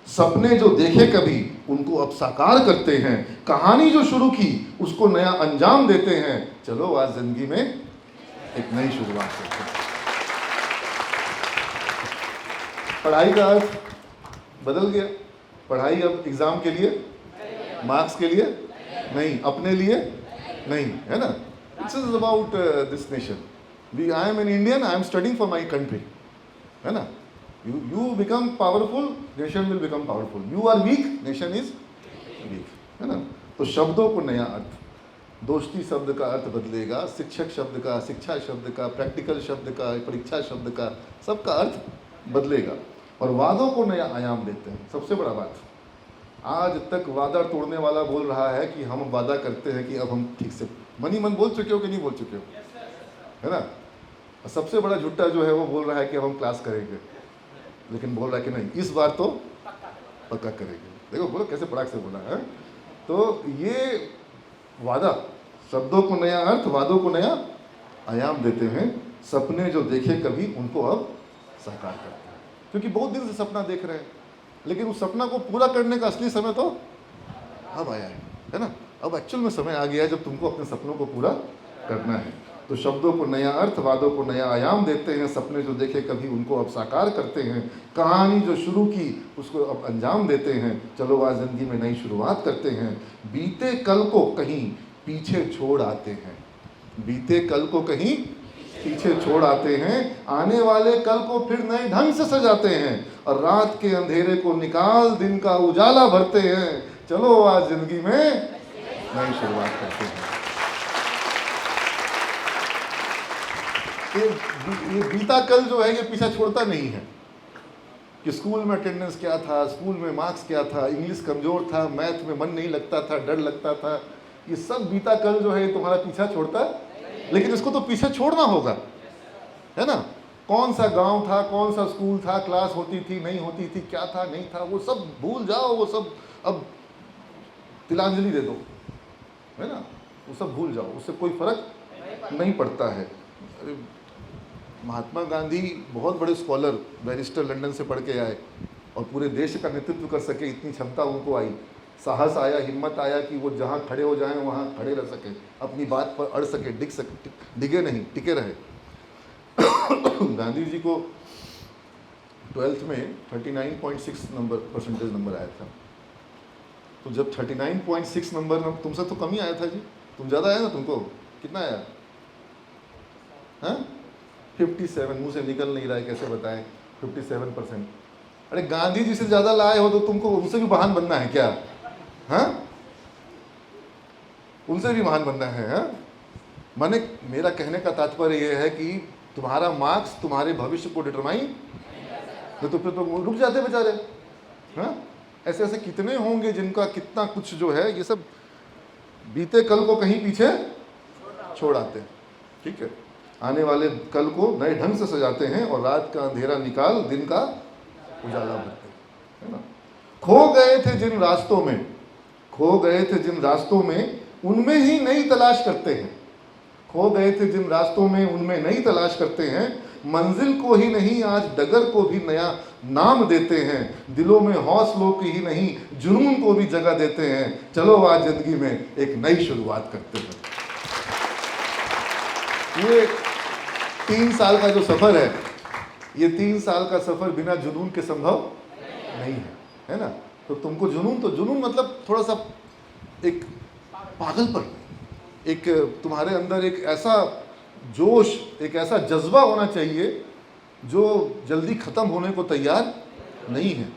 Speaker 1: सपने जो देखे कभी उनको अब साकार करते हैं, कहानी जो शुरू की उसको नया अंजाम देते हैं। चलो आज जिंदगी में एक नई शुरुआत करते हैं। पढ़ाई का अर्थ बदल गया। पढ़ाई अब एग्जाम के लिए, मार्क्स के लिए नहीं, अपने लिए नहीं, है ना। It's is about this nation. I am an Indian, I am studying for my country, है ना। You become powerful, nation will become powerful. You are weak, nation is weak, है ना। तो शब्दों को नया अर्थ, दोस्ती शब्द का अर्थ बदलेगा, शिक्षक शब्द का, शिक्षा शब्द का, प्रैक्टिकल शब्द का, परीक्षा शब्द का, सबका अर्थ बदलेगा। और वादों को नया आयाम देते हैं। सबसे बड़ा बात, आज तक वादा तोड़ने वाला बोल रहा है कि हम वादा करते हैं कि अब हम ठीक से मन ही मन बोल चुके हो कि नहीं बोल चुके हो, है ना। और सबसे बड़ा झुट्टा जो है वो बोल रहा है कि अब हम क्लास करेंगे, लेकिन बोल रहा है कि नहीं इस बार तो पक्का करेंगे। देखो बोलो कैसे पड़ाक से बोला है। तो ये वादा, शब्दों को नया अर्थ, वादों को नया आयाम देते हैं। सपने जो देखे कभी उनको अब साकार करते हैं। क्योंकि बहुत दिन से सपना देख रहे हैं, लेकिन उस सपना को पूरा करने का असली समय तो अब आया है ना। अब एक्चुअल में समय आ गया है जब तुमको अपने सपनों को पूरा करना है। तो शब्दों को नया अर्थ, वादों को नया आयाम देते हैं। सपने जो देखे कभी उनको अब साकार करते हैं, कहानी जो शुरू की उसको अब अंजाम देते हैं। चलो आज जिंदगी में नई शुरुआत करते हैं। बीते कल को कहीं पीछे छोड़ आते हैं, बीते कल को कहीं पीछे छोड़ आते हैं, आने वाले कल को फिर नए ढंग से सजाते हैं, और रात के अंधेरे को निकाल दिन का उजाला भरते हैं। चलो आज जिंदगी में नई शुरुआत करते हैं। ये बीता कल जो है ये पीछा छोड़ता नहीं है कि स्कूल में अटेंडेंस क्या था, स्कूल में मार्क्स क्या था, इंग्लिश कमजोर था, मैथ में मन नहीं लगता था, डर लगता था। ये सब बीता कल जो है तुम्हारा पीछा छोड़ता, लेकिन इसको तो पीछे छोड़ना होगा, है ना। कौन सा गांव था, कौन सा स्कूल था, क्लास होती थी नहीं होती थी, क्या था नहीं था, वो सब भूल जाओ। वो सब अब तिलांजलि दे दो, है ना। वो सब भूल जाओ, उससे कोई फर्क नहीं पड़ता है। महात्मा गांधी बहुत बड़े स्कॉलर, बैरिस्टर, लंदन से पढ़ के आए और पूरे देश का नेतृत्व कर सके, इतनी क्षमता उनको आई, साहस आया, हिम्मत आया कि वो जहाँ खड़े हो जाएं वहाँ खड़े रह सके, अपनी बात पर अड़ सके, डिगे नहीं, टिके रहे। गांधी जी को 12th में 39.6 नंबर आया था। तो जब 39.6 नंबर, तुमसे तो कम ही आया था जी, तुम ज़्यादा आया ना, तुमको कितना आया? हाँ 57, मुंह से निकल नहीं रहा है, कैसे बताएं 57%। अरे गांधी जी से ज़्यादा लाए हो तो तुमको उनसे भी महान बनना है क्या? हाँ उनसे भी महान बनना है। हाँ माने मेरा कहने का तात्पर्य यह है कि तुम्हारा मार्क्स तुम्हारे भविष्य को डिटरमाइन, तो फिर तो रुक जाते बेचारे। हाँ ऐसे ऐसे कितने होंगे जिनका कितना कुछ जो है ये सब बीते कल को कहीं पीछे छोड़ आते हैं। ठीक है, आने वाले कल को नए ढंग से सजाते हैं और रात का अंधेरा निकाल दिन का उजाला भरते हैं, है ना। खो गए थे जिन रास्तों में, खो गए थे जिन रास्तों में उनमें ही नई तलाश करते हैं, खो गए थे जिन रास्तों में उनमें नई तलाश करते हैं। मंजिल को ही नहीं आज डगर को भी नया नाम देते हैं, दिलों में हौसलों की ही नहीं जुनून को भी जगह देते हैं। चलो आज जिंदगी में एक नई शुरुआत करते हैं। ये 3 साल का जो सफ़र है, ये 3 साल का सफ़र बिना जुनून के संभव नहीं है, है ना। तो तुमको जुनून, तो जुनून मतलब थोड़ा सा एक पागलपन, एक तुम्हारे अंदर एक ऐसा जोश, एक ऐसा जज्बा होना चाहिए जो जल्दी ख़त्म होने को तैयार नहीं है।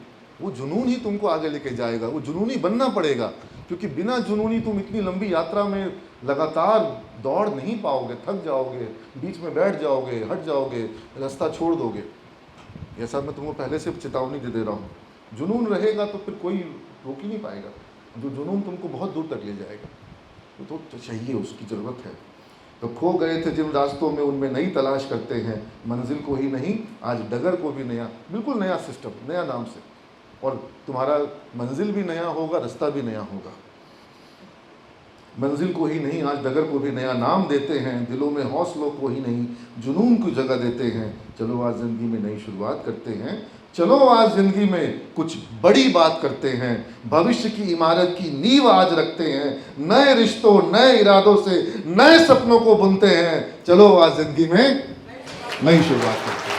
Speaker 1: वो जुनून ही तुमको आगे लेके जाएगा, वो जुनूनी बनना पड़ेगा, क्योंकि बिना जुनूनी तुम इतनी लंबी यात्रा में लगातार दौड़ नहीं पाओगे, थक जाओगे, बीच में बैठ जाओगे, हट जाओगे, रास्ता छोड़ दोगे। ऐसा मैं तुमको पहले से चेतावनी दे रहा हूँ। जुनून रहेगा तो फिर कोई रोक ही नहीं पाएगा, जो जुनून तुमको बहुत दूर तक ले जाएगा। तो चाहिए, उसकी ज़रूरत है। तो खो गए थे जिन रास्तों में उनमें नई तलाश करते हैं, मंजिल को ही नहीं आज डगर को भी नया, बिल्कुल नया सिस्टम, नया नाम से, और तुम्हारा मंजिल भी नया होगा, रास्ता भी नया होगा। मंजिल को ही नहीं आज डगर को भी नया नाम देते हैं, दिलों में हौसलों को ही नहीं जुनून को जगह देते हैं। चलो आज ज़िंदगी में नई शुरुआत करते हैं। चलो आज जिंदगी में कुछ बड़ी बात करते हैं, भविष्य की इमारत की नींव आज रखते हैं, नए रिश्तों नए इरादों से नए सपनों को बुनते हैं। चलो आज जिंदगी में नई शुरुआत करते हैं।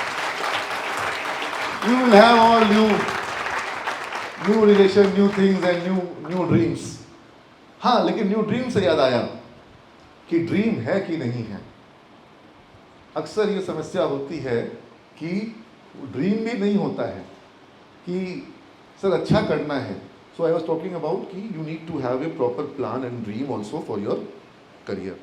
Speaker 1: You will have all new relation, new things and new dreams. हाँ, लेकिन न्यू ड्रीम से याद आया कि ड्रीम है कि नहीं है। अक्सर ये समस्या होती है कि ड्रीम भी नहीं होता है कि सर अच्छा करना है। So I was talking about कि you need to have a proper plan and dream also for your career.